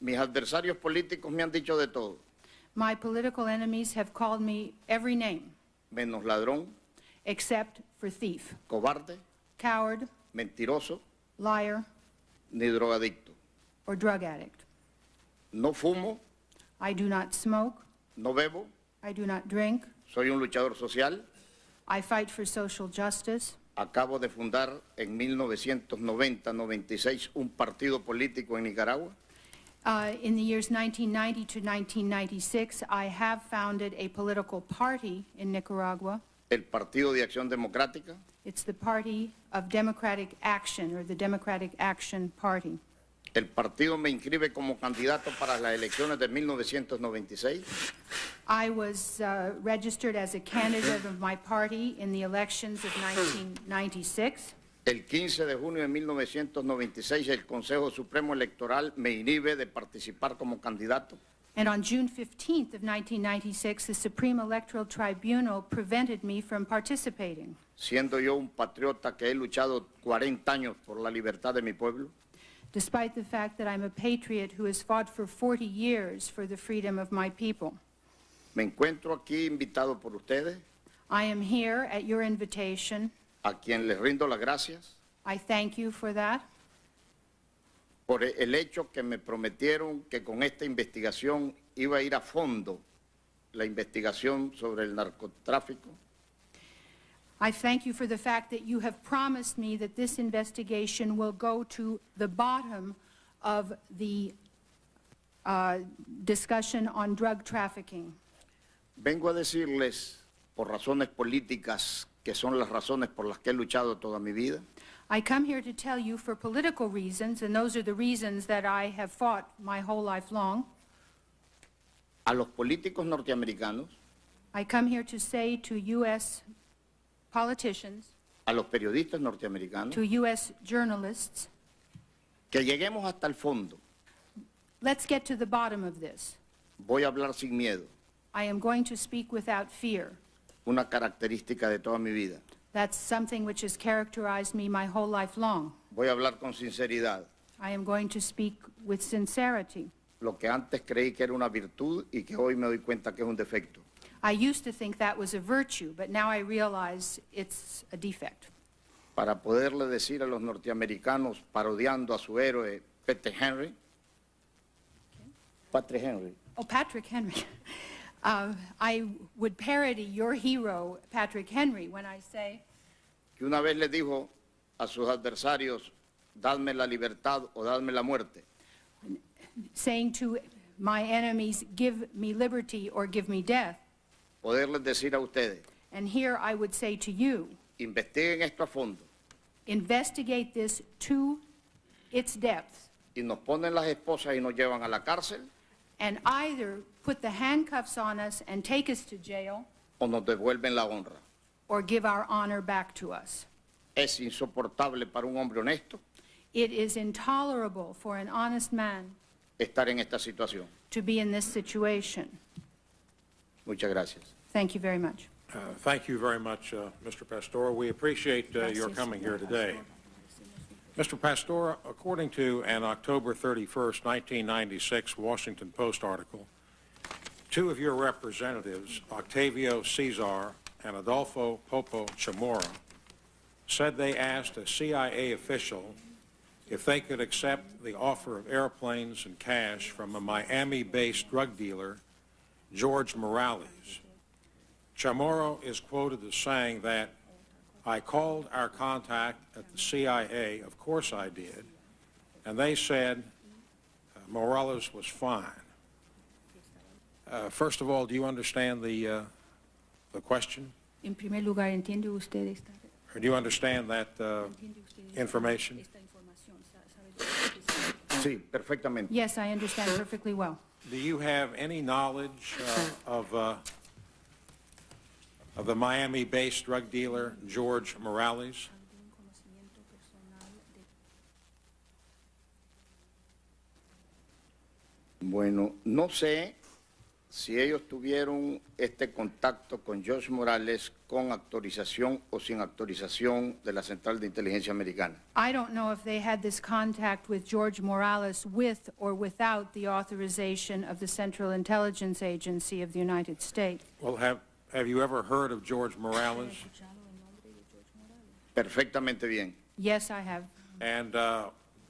Speaker 8: Mis adversarios políticos me han dicho de todo.
Speaker 7: My political enemies have called me every name,
Speaker 8: Menos ladrón,
Speaker 7: except for thief,
Speaker 8: cobarde,
Speaker 7: coward,
Speaker 8: mentiroso,
Speaker 7: liar,
Speaker 8: ni drogadicto.
Speaker 7: or drug addict.
Speaker 8: No fumo,
Speaker 7: I do not smoke.
Speaker 8: no bebo.
Speaker 7: I do not drink.
Speaker 8: Soy un luchador social.
Speaker 7: I fight for social justice.
Speaker 8: Acabo de fundar en 1990-96 un partido político en Nicaragua.
Speaker 7: In the years 1990 to 1996, I have founded a political party in Nicaragua.
Speaker 8: El Partido de Acción Democrática.
Speaker 7: It's the Party of Democratic Action, or the Democratic Action Party.
Speaker 8: El partido me inscribe como candidato para las elecciones de 1996.
Speaker 7: I was registered as a candidate of my party in the elections of 1996.
Speaker 8: El 15 de junio de 1996, el Consejo Supremo Electoral me inhibe de participar como candidato.
Speaker 7: And on June 15th of 1996, the Supreme Electoral Tribunal prevented me from participating.
Speaker 8: Siendo yo un patriota que he luchado 40 años por la libertad de mi pueblo.
Speaker 7: Despite the fact that I'm a patriot who has fought for 40 years for the freedom of my people.
Speaker 8: Me encuentro aquí invitado por ustedes,
Speaker 7: I am here at your invitation.
Speaker 8: a quien les rindo las gracias
Speaker 7: I thank you for that.
Speaker 8: por el hecho que me prometieron que con esta investigación iba a ir a fondo la investigación sobre el narcotráfico.
Speaker 7: I thank you for the fact that you have promised me that this investigation will go to the bottom of the discussion on drug trafficking.
Speaker 8: Vengo a decirles, por razones políticas, que son las razones por las que he luchado toda mi vida,
Speaker 7: I come here to tell you for political reasons, and those are the reasons that I have fought my whole life long.
Speaker 8: a los políticos norteamericanos,
Speaker 7: I come here to say to U.S. politicians,
Speaker 8: a los periodistas norteamericanos,
Speaker 7: to U.S. journalists,
Speaker 8: que lleguemos hasta el fondo.
Speaker 7: let's get to the bottom of this.
Speaker 8: Voy a hablar sin miedo,
Speaker 7: I am going to speak without fear.
Speaker 8: una característica de toda mi vida.
Speaker 7: That's something which has characterized me my whole life long.
Speaker 8: Voy a hablar con sinceridad,
Speaker 7: I am going to speak with sincerity.
Speaker 8: lo que antes creí que era una virtud y que hoy me doy cuenta que es un defecto.
Speaker 7: I used to think that was a virtue, but now I realize it's a defect.
Speaker 8: para poderle decir a los norteamericanos, parodiando a su héroe Patrick Henry, Patrick Henry,
Speaker 7: Oh, Patrick Henry. I would parody your hero, Patrick Henry, when I say,
Speaker 8: que una vez le dijo a sus adversarios, dadme la libertad o dadme la muerte.
Speaker 7: saying to my enemies, give me liberty or give me death.
Speaker 8: Poderles decir a ustedes,
Speaker 7: And here I would say to you,
Speaker 8: investiguen esto a fondo
Speaker 7: investigate this to its depths,
Speaker 8: y nos ponen las esposas y nos llevan a la cárcel
Speaker 7: and either put the handcuffs on us and take us to jail,
Speaker 8: o nos devuelven la honra.
Speaker 7: or give our honor back to us.
Speaker 8: Es insoportable para un hombre honesto
Speaker 7: It is intolerable for an honest man
Speaker 8: estar en esta situación.
Speaker 7: to be in this situation.
Speaker 8: Muchas gracias.
Speaker 7: Thank you very much.
Speaker 2: Thank you very much, Mr. Pastor. We appreciate your coming here today. Mr. Pastor, according to an October 31st, 1996 Washington Post article, two of your representatives, Octavio Cesar and Adolfo Popo Chamorro, said they asked a CIA official if they could accept the offer of airplanes and cash from a Miami-based drug dealer, George Morales. Chamorro is quoted as saying that, I called our contact at the CIA, of course I did, and they said Morales was fine. First of all, do you understand the question?
Speaker 7: En primer lugar, ¿entiende usted esta?
Speaker 2: Or do you understand that information?
Speaker 8: Sí, perfectamente.
Speaker 7: Yes, I understand perfectly well.
Speaker 2: Do you have any knowledge of the Miami-based drug dealer, George Morales?
Speaker 8: Bueno, no sé si ellos tuvieron este contacto con George Morales con autorización o sin autorización de la Central de Inteligencia Americana.
Speaker 7: I don't know if they had this contact with George Morales with or without the authorization of the Central Intelligence Agency of the United States.
Speaker 2: Well, have you ever heard of George Morales?
Speaker 8: Perfectamente bien.
Speaker 7: Yes, I have.
Speaker 2: And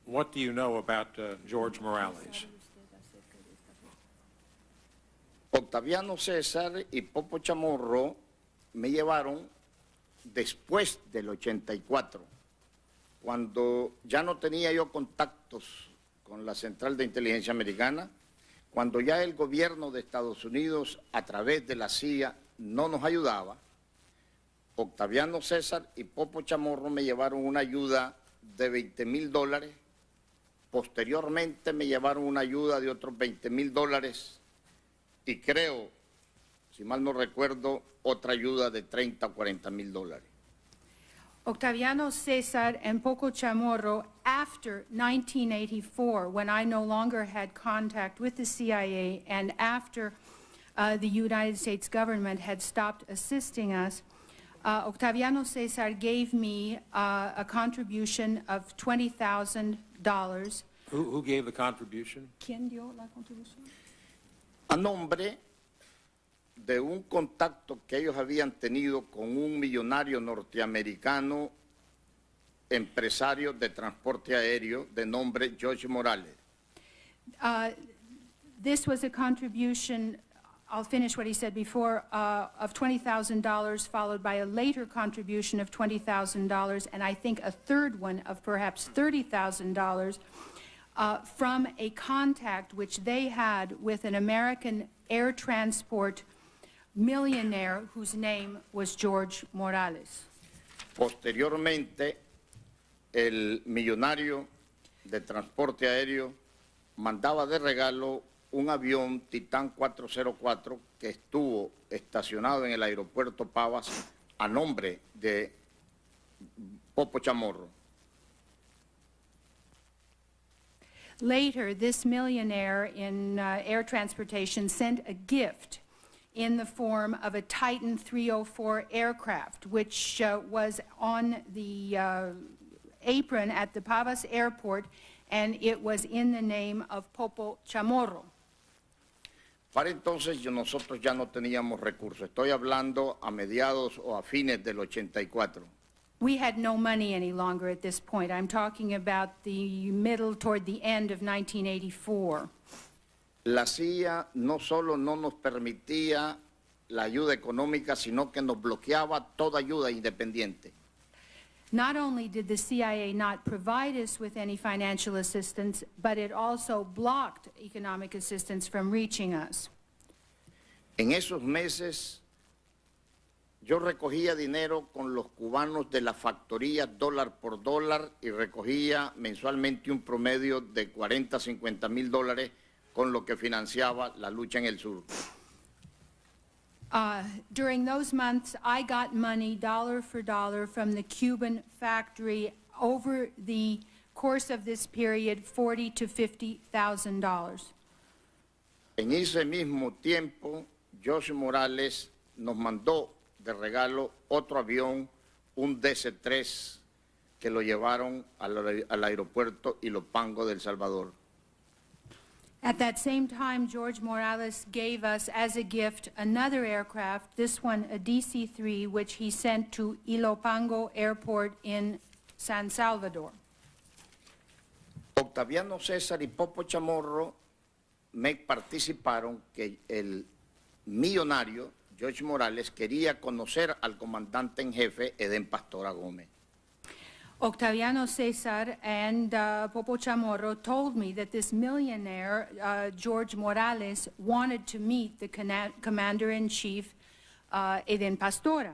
Speaker 2: what do you know about George Morales?
Speaker 8: Octaviano César y Popo Chamorro me llevaron después del 84, cuando ya no tenía yo contactos con la Central de Inteligencia Americana, cuando ya el gobierno de Estados Unidos, a través de la CIA, no nos ayudaba. Octaviano César y Popo Chamorro me llevaron una ayuda de $20,000. Posteriormente me llevaron una ayuda de otros $20,000. Y creo, si mal no recuerdo, otra ayuda de $30,000 o $40,000.
Speaker 7: Octaviano César and Poco Chamorro, after 1984, when I no longer had contact with the CIA and after the United States government had stopped assisting us, Octaviano César gave me a contribution of $20,000.
Speaker 2: Who gave the contribution?
Speaker 7: ¿Quién dio la contribución?
Speaker 8: A nombre de un contacto que ellos habían tenido con un millonario norteamericano, empresario de transporte aéreo de nombre George Morales.
Speaker 7: This was a contribution, I'll finish what he said before, of $20,000, followed by a later contribution of $20,000, and I think a third one of perhaps $30,000 from a contact which they had with an American air transport millionaire whose name was George Morales.
Speaker 8: Posteriormente, el millonario de transporte aéreo mandaba de regalo un avión Titán 404 que estuvo estacionado en el aeropuerto Pavas a nombre de Popo Chamorro.
Speaker 7: Later, this millionaire in air transportation sent a gift in the form of a Titan 304 aircraft, which was on the apron at the Pavas airport, and it was in the name of Popo Chamorro.
Speaker 8: Para entonces nosotros ya no teníamos recursos. Estoy hablando a mediados o a fines del 84.
Speaker 7: We had no money any longer at this point. I'm talking about the middle toward the end of 1984.
Speaker 8: La CIA no solo no nos permitía la ayuda económica, sino que nos bloqueaba toda ayuda independiente.
Speaker 7: Not only did the CIA not provide us with any financial assistance, but it also blocked economic assistance from reaching us.
Speaker 8: En esos meses, yo recogía dinero con los cubanos de la factoría dólar por dólar y recogía mensualmente un promedio de 40, 50 mil dólares con lo que financiaba la lucha en el sur.
Speaker 7: During those months, I got money dollar for dollar from the Cuban factory. Over the course of this period, $40,000 to $50,000.
Speaker 8: En ese mismo tiempo, José Morales nos mandó de regalo otro avión, un DC-3, que lo llevaron al aeropuerto Ilopango de El Salvador.
Speaker 7: At that same time, George Morales gave us as a gift another aircraft, this one a DC-3, which he sent to Ilopango Airport in San Salvador.
Speaker 8: Octaviano César y Popo Chamorro me participaron que el millonario George Morales quería conocer al comandante en jefe Edén Pastora Gómez.
Speaker 7: Octaviano César and Popo Chamorro told me that this millionaire, George Morales, wanted to meet the commander-in-chief, Edén Pastora.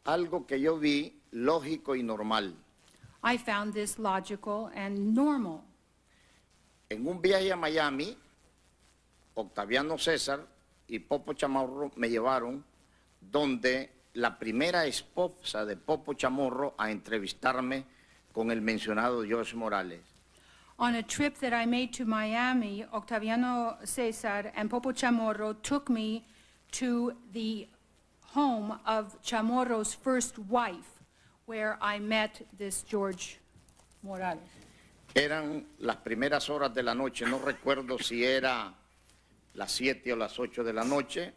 Speaker 8: Algo que yo vi lógico y normal.
Speaker 7: I found this logical and normal.
Speaker 8: En un viaje a Miami, Octaviano César y Popo Chamorro me llevaron donde la primera esposa de Popo Chamorro a entrevistarme con el mencionado George Morales.
Speaker 7: On a trip that I made to Miami, Octaviano César and Popo Chamorro took me to the home of Chamorro's first wife, where I met this George Morales.
Speaker 8: Eran las primeras horas de la noche, no recuerdo si era las 7 o las 8 de la noche,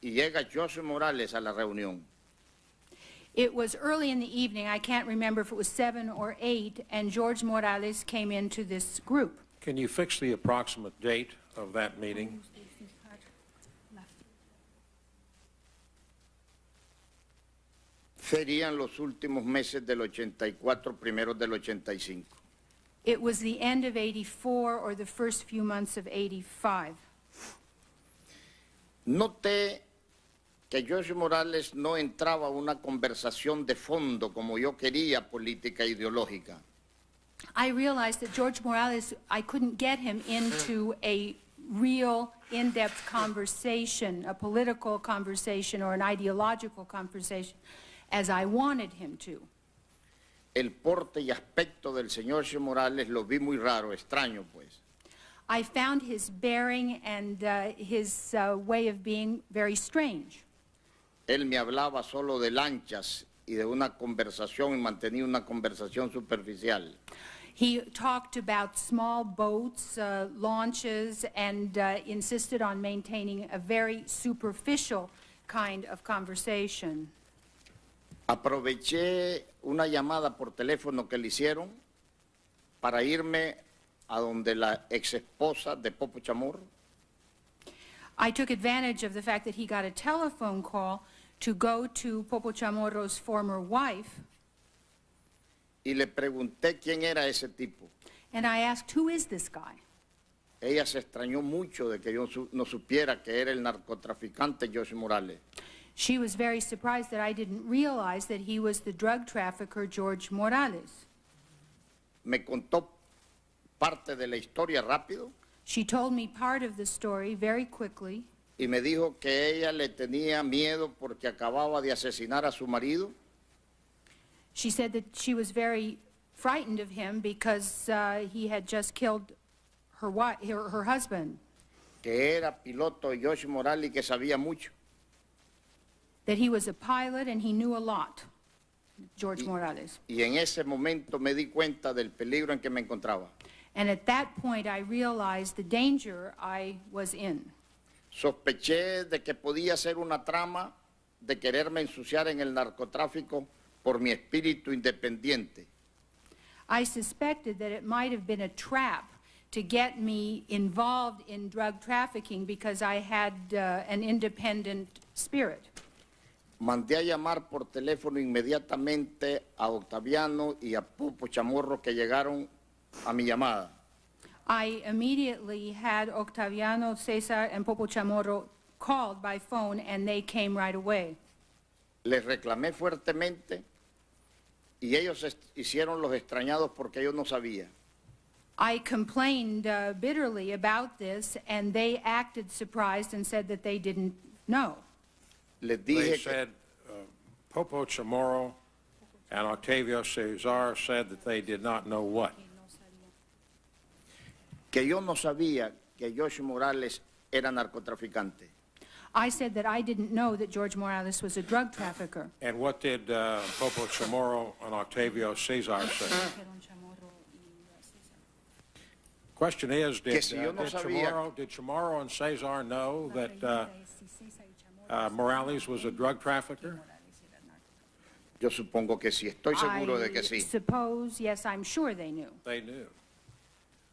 Speaker 8: y llega José Morales a la reunión.
Speaker 7: It was early in the evening, I can't remember if it was 7 or 8, and George Morales came into this group.
Speaker 2: Can you fix the approximate date of that meeting?
Speaker 8: Serían los últimos meses del 84, primeros del 85.
Speaker 7: It was the end of 84 or the first few months of 85.
Speaker 8: Noté que José Morales no entraba a una conversación de fondo como yo quería, política ideológica.
Speaker 7: I realized that George Morales, I couldn't get him into a real in-depth conversation, a political conversation or an ideological conversation, as I wanted him to.
Speaker 8: El porte y aspecto del señor José Morales lo vi muy raro, extraño pues.
Speaker 7: I found his bearing and his way of being very strange.
Speaker 8: Él me hablaba solo de lanchas y de una conversación y mantenía una conversación superficial.
Speaker 7: He talked about small boats, launches, and insisted on maintaining a very superficial kind of conversation.
Speaker 8: Aproveché una llamada por teléfono que le hicieron para irme a donde la ex esposa de Popo Chamorro.
Speaker 7: I took advantage of the fact that he got a telephone call to go to Popo Chamorro's former wife.
Speaker 8: Y le pregunté quién era ese tipo.
Speaker 7: And I asked, who is this guy?
Speaker 8: Ella se extrañó mucho de que yo no supiera que era el narcotraficante José Morales.
Speaker 7: She was very surprised that I didn't realize that he was the drug trafficker George Morales.
Speaker 8: Me contó parte de la historia rápido.
Speaker 7: She told me part of the story very quickly.
Speaker 8: Y me dijo que ella le tenía miedo porque acababa de asesinar a su marido.
Speaker 7: She said that she was very frightened of him because he had just killed her husband.
Speaker 8: Que era piloto José Morales y que sabía mucho.
Speaker 7: That he was a pilot and he knew a lot, George Morales.
Speaker 8: Y en ese momento me di cuenta del peligro en que me encontraba.
Speaker 7: And at that point I realized the danger I was in.
Speaker 8: Sospeché de que podía ser una trama de quererme ensuciar en el narcotráfico por mi espíritu independiente.
Speaker 7: I suspected that it might have been a trap to get me involved in drug trafficking because I had an independent spirit.
Speaker 8: Mandé a llamar por teléfono inmediatamente a Octaviano y a Popo Chamorro que llegaron a mi llamada.
Speaker 7: I immediately had Octaviano, Cesar, and Popo Chamorro called by phone, and they came right away.
Speaker 8: Les reclamé fuertemente y ellos hicieron los extrañados porque yo no sabía.
Speaker 7: I complained bitterly about this, and they acted surprised and said that they didn't know.
Speaker 8: Les
Speaker 2: They
Speaker 8: dije que
Speaker 2: said, Popo Chamorro and Octavio Cesar said that they did not know what?
Speaker 8: yo no sabía que Josh Morales era narcotraficante.
Speaker 7: I said that I didn't know that George Morales was a drug trafficker.
Speaker 2: And what did Popo Chamorro and Octavio Cesar say? Question is, did Chamorro and Cesar know that Morales was a drug trafficker?
Speaker 8: Yo supongo que sí, estoy seguro de que sí.
Speaker 7: I suppose, yes, I'm sure they knew.
Speaker 2: They knew.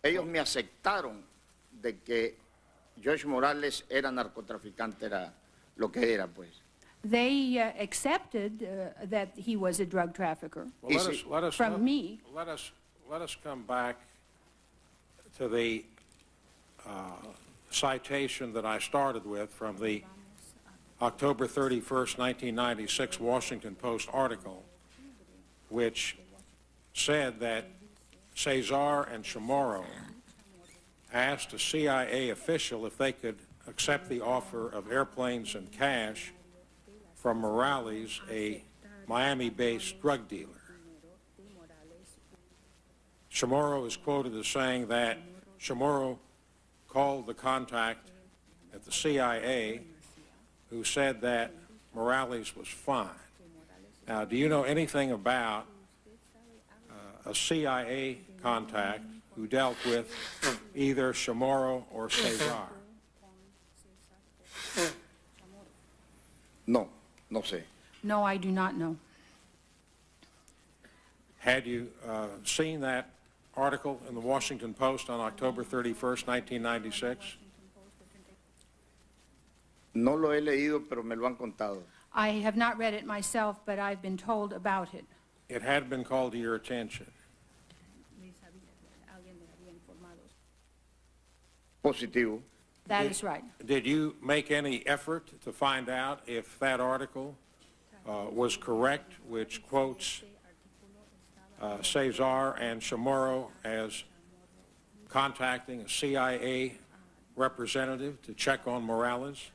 Speaker 8: Ellos me aceptaron de que Josh Morales era narcotraficante, era lo que era, pues.
Speaker 7: They accepted that he was a drug trafficker.
Speaker 2: Well,
Speaker 7: From me.
Speaker 2: Let us come back to the citation that I started with from the October 31st, 1996 Washington Post article, which said that Cesar and Chamorro asked a CIA official if they could accept the offer of airplanes and cash from Morales, a Miami-based drug dealer. Chamorro is quoted as saying that Chamorro called the contact at the CIA who said that Morales was fine. Now, do you know anything about a CIA contact who dealt with either Chamorro or Cesar?
Speaker 8: No, no sé.
Speaker 7: No, I do not know.
Speaker 2: Had you seen that article in the Washington Post on October 31st, 1996?
Speaker 8: No lo he leído, pero me lo han contado.
Speaker 7: I have not read it myself, but I've been told about it.
Speaker 2: It had been called to your attention.
Speaker 8: Positivo.
Speaker 7: That is right.
Speaker 2: Did you make any effort to find out if that article was correct, which quotes Cesar and Chamorro as contacting a CIA representative to check on Morales?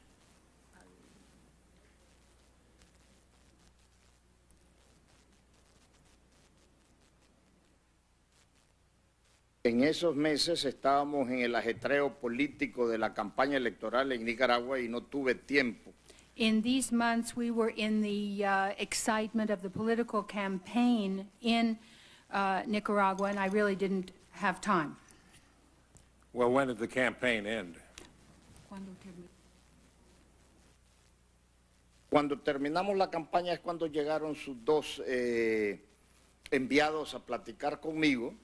Speaker 8: En esos meses estábamos en el ajetreo político de la campaña electoral en Nicaragua y no tuve tiempo.
Speaker 7: In these months, we were in the excitement of the political campaign in Nicaragua, and I really didn't have time.
Speaker 2: Well, when did the campaign end?
Speaker 8: Cuando terminamos la campaña es cuando llegaron sus dos enviados a platicar conmigo.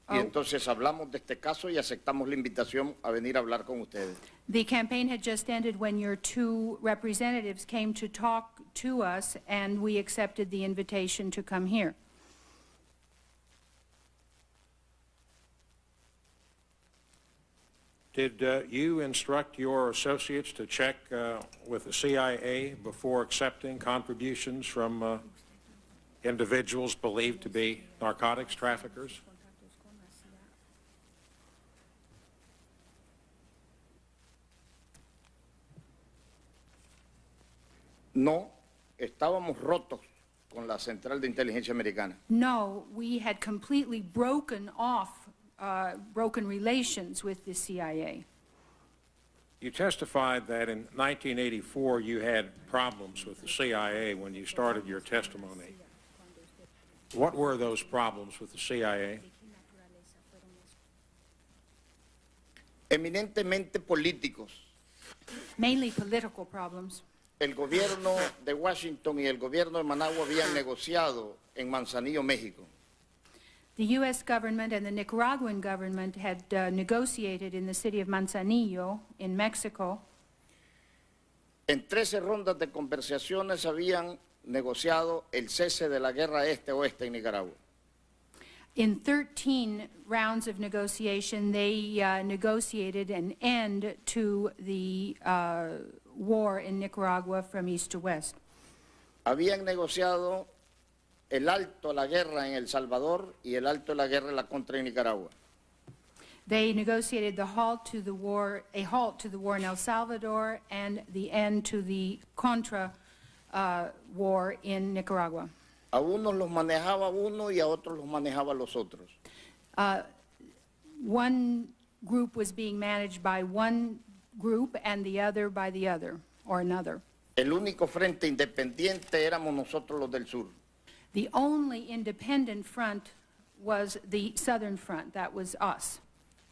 Speaker 8: Y entonces hablamos de este caso y aceptamos la invitación a venir a hablar con ustedes.
Speaker 7: The campaign had just ended when your two representatives came to talk to us, and we accepted the invitation to come here.
Speaker 2: Did you instruct your associates to check with the CIA before accepting contributions from individuals believed to be narcotics traffickers?
Speaker 8: No, estábamos rotos con la Central de Inteligencia Americana.
Speaker 7: No, we had completely broken relations with the CIA.
Speaker 2: You testified that in 1984 you had problems with the CIA when you started your testimony. What were those problems with the CIA?
Speaker 8: Eminentemente políticos.
Speaker 7: mainly political problems.
Speaker 8: El gobierno de Washington y el gobierno de Managua habían negociado en Manzanillo, México.
Speaker 7: The U.S. government and the Nicaraguan government had negotiated in the city of Manzanillo in Mexico.
Speaker 8: En 13 rondas de conversaciones habían negociado el cese de la guerra este-oeste en Nicaragua.
Speaker 7: In 13 rounds of negotiation, they negotiated an end to the war in Nicaragua from east to west.
Speaker 8: Habían negociado el alto a la guerra en El Salvador y el alto a la guerra contra Nicaragua.
Speaker 7: They negotiated a halt to the war in El Salvador and the end to the Contra war in Nicaragua.
Speaker 8: A unos los manejaba uno y a otros los manejaba los otros.
Speaker 7: One group was being managed by one group and the other by the other, or another.
Speaker 8: El único frente independiente éramos nosotros los del sur.
Speaker 7: The only independent front was the Southern Front, that was us.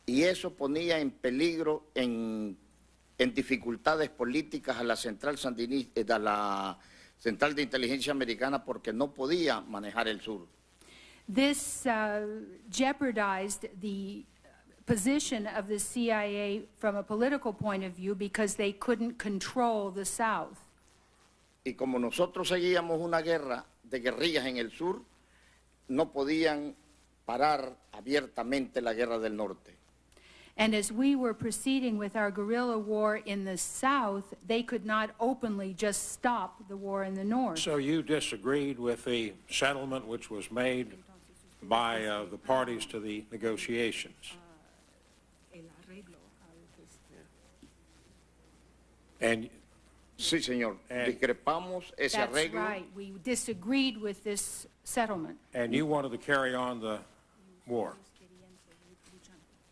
Speaker 8: Y eso ponía en peligro, en dificultades políticas a la central sandinista, a la central de inteligencia americana, porque no podía manejar el sur.
Speaker 7: This jeopardized the position of the CIA from a political point of view because they couldn't control the South.
Speaker 8: Y como nosotros seguíamos una guerra de guerrillas en el sur, no podían parar abiertamente la guerra del norte.
Speaker 7: And as we were proceeding with our guerrilla war in the South, they could not openly just stop the war in the North.
Speaker 2: So you disagreed with the settlement which was made by the parties to the negotiations? And
Speaker 8: Sí, señor. Discrepamos ese
Speaker 7: That's
Speaker 8: arreglo.
Speaker 7: right. We disagreed with this settlement.
Speaker 2: And you wanted to carry on the war?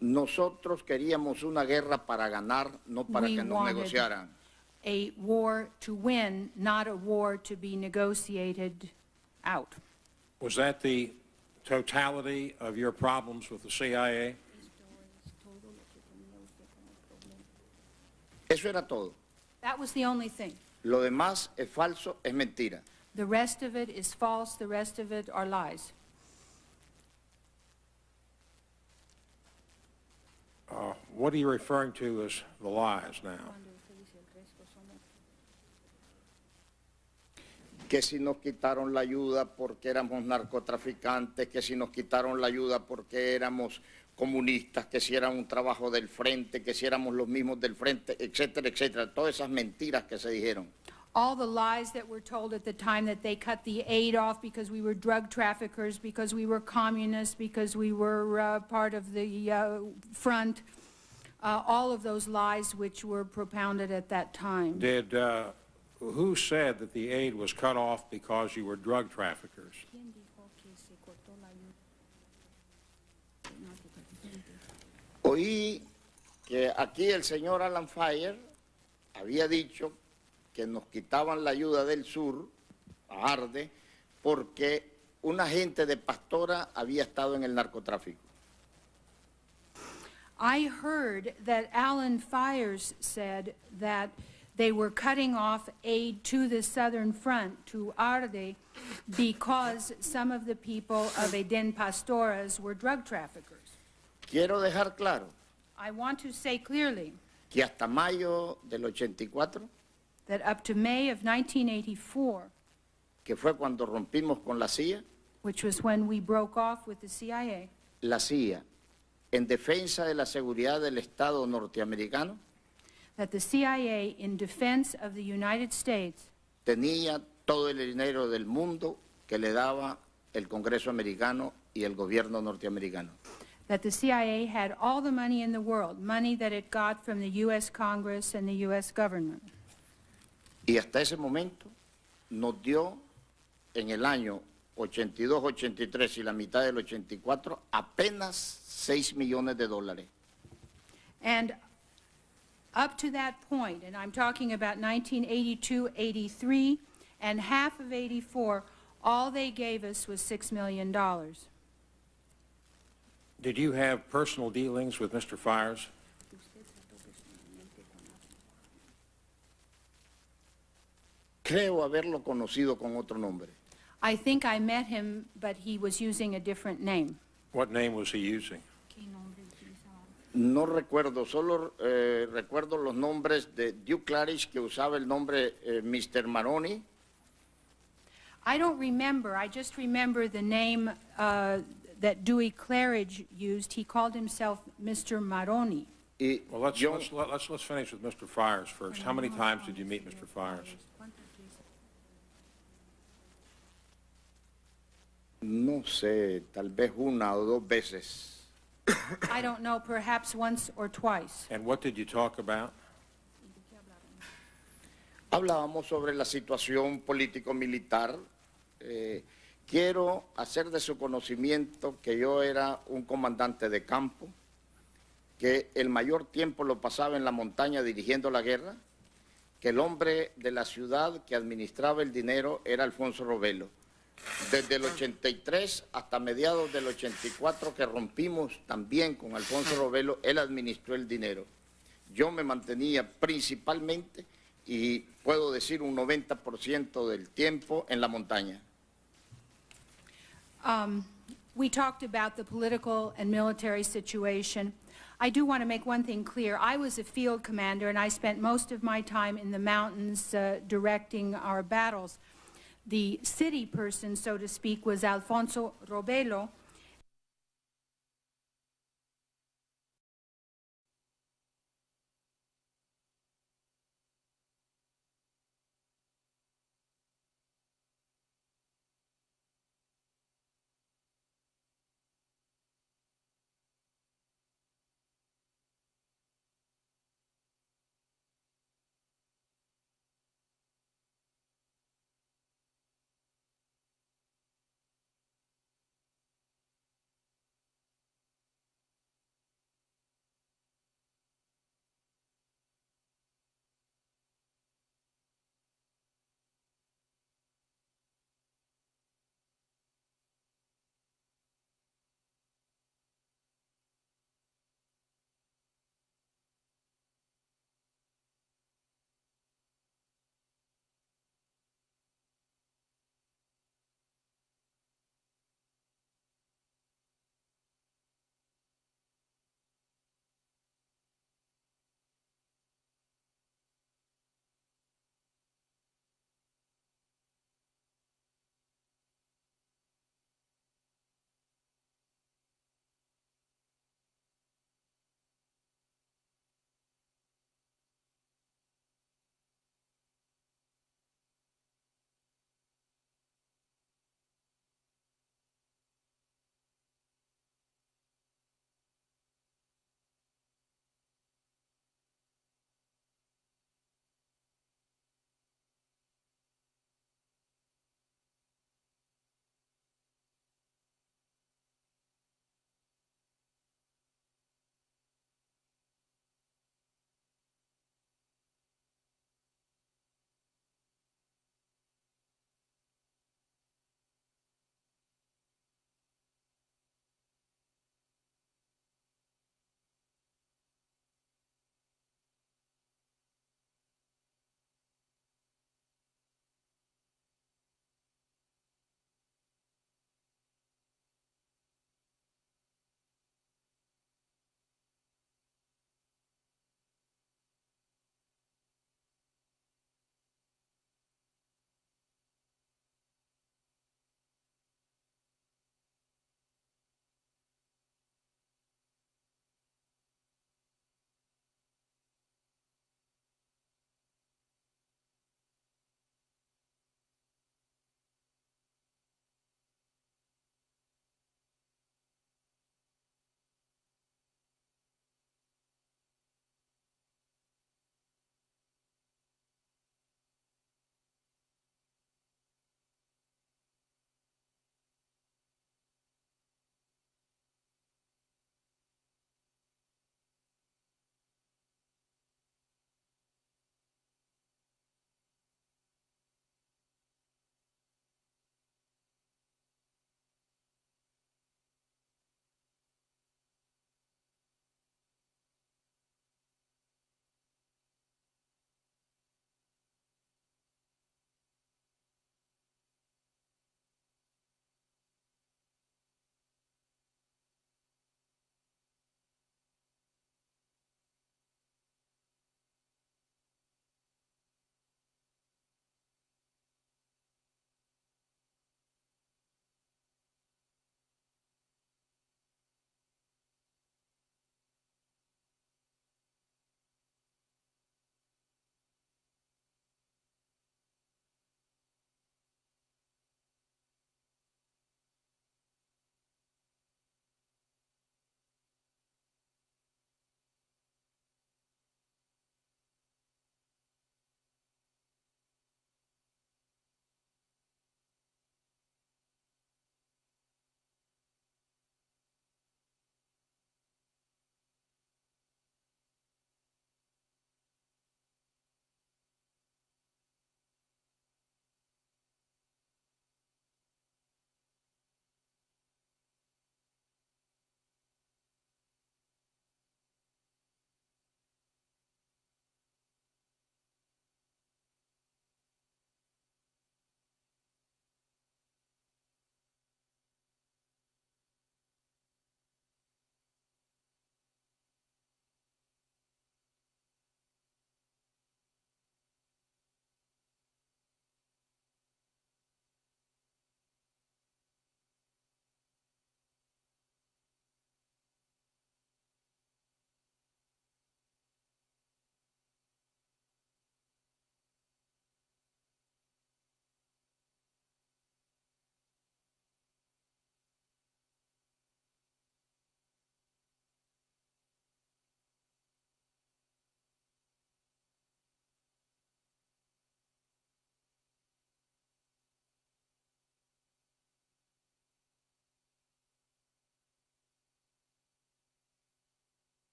Speaker 8: Nosotros queríamos una guerra para ganar, no para
Speaker 7: We
Speaker 8: que nos
Speaker 7: wanted
Speaker 8: negociaran.
Speaker 7: a war to win, not a war to be negotiated out.
Speaker 2: Was that the totality of your problems with the CIA?
Speaker 8: Eso era todo.
Speaker 7: That was the only thing.
Speaker 8: Lo demás es falso, es mentira.
Speaker 7: The rest of it is false. The rest of it are lies.
Speaker 2: What are you referring to as the lies now?
Speaker 8: Que si nos quitaron la ayuda porque éramos narcotraficantes, que si nos quitaron la ayuda porque éramos comunistas, que si era un trabajo del frente, que si éramos los mismos del frente, etcétera, etcétera. Todas esas mentiras que se dijeron.
Speaker 7: All the lies that were told at the time that they cut the aid off because we were drug traffickers, because we were communists, because we were part of the front, all of those lies which were propounded at that time.
Speaker 2: Who said that the aid was cut off because you were drug traffickers?
Speaker 8: Oí que aquí el señor Alan Fire había dicho que nos quitaban la ayuda del sur, a Arde, porque un agente de Pastora había estado en el narcotráfico.
Speaker 7: I heard that Alan Fires said that they were cutting off aid to the Southern Front, to Arde, because some of the people of Eden Pastoras were drug traffickers.
Speaker 8: Quiero dejar claro
Speaker 7: I want to say clearly
Speaker 8: que hasta mayo del 84,
Speaker 7: that up to May of 1984,
Speaker 8: que fue cuando rompimos con la CIA,
Speaker 7: which was when we broke off with the CIA,
Speaker 8: la CIA, en defensa de la seguridad del Estado norteamericano,
Speaker 7: that the CIA, in defense of the United States,
Speaker 8: tenía todo el dinero del mundo que le daba el Congreso americano y el gobierno norteamericano.
Speaker 7: that the CIA had all the money in the world, money that it got from the U.S. Congress and the U.S. government.
Speaker 8: Y hasta ese momento nos dio en el año 82, 83 y la mitad del 84 apenas $6 millones.
Speaker 7: And up to that point, and I'm talking about 1982, 83, and half of 84, all they gave us was $6 million.
Speaker 2: Did you have personal dealings with Mr. Fires?
Speaker 8: Creo haberlo conocido con otro nombre.
Speaker 7: I think I met him, but he was using a different name.
Speaker 2: What name was he using?
Speaker 8: No recuerdo, solo recuerdo los nombres de Duke Claridge, que usaba el nombre Mr. Maroni.
Speaker 7: I don't remember. I just remember the name that Dewey Claridge used. He called himself Mr. Maroni.
Speaker 2: Well, let's finish with Mr. Fires first. How many times did you meet Mr. Fires?
Speaker 8: No sé, tal vez una o dos veces.
Speaker 7: I don't know, perhaps once or twice.
Speaker 2: And what did you talk about?
Speaker 8: Hablábamos sobre la situación político-militar. Quiero hacer de su conocimiento que yo era un comandante de campo, que el mayor tiempo lo pasaba en la montaña dirigiendo la guerra, que el hombre de la ciudad que administraba el dinero era Alfonso Robelo. Desde el 83 hasta mediados del 84, que rompimos también con Alfonso Robelo, él administró el dinero. Yo me mantenía principalmente, y puedo decir un 90% del tiempo, en la montaña.
Speaker 7: We talked about the political and military situation. I do want to make one thing clear. I was a field commander, and I spent most of my time in the mountains directing our battles. The city person, so to speak, was Alfonso Robelo,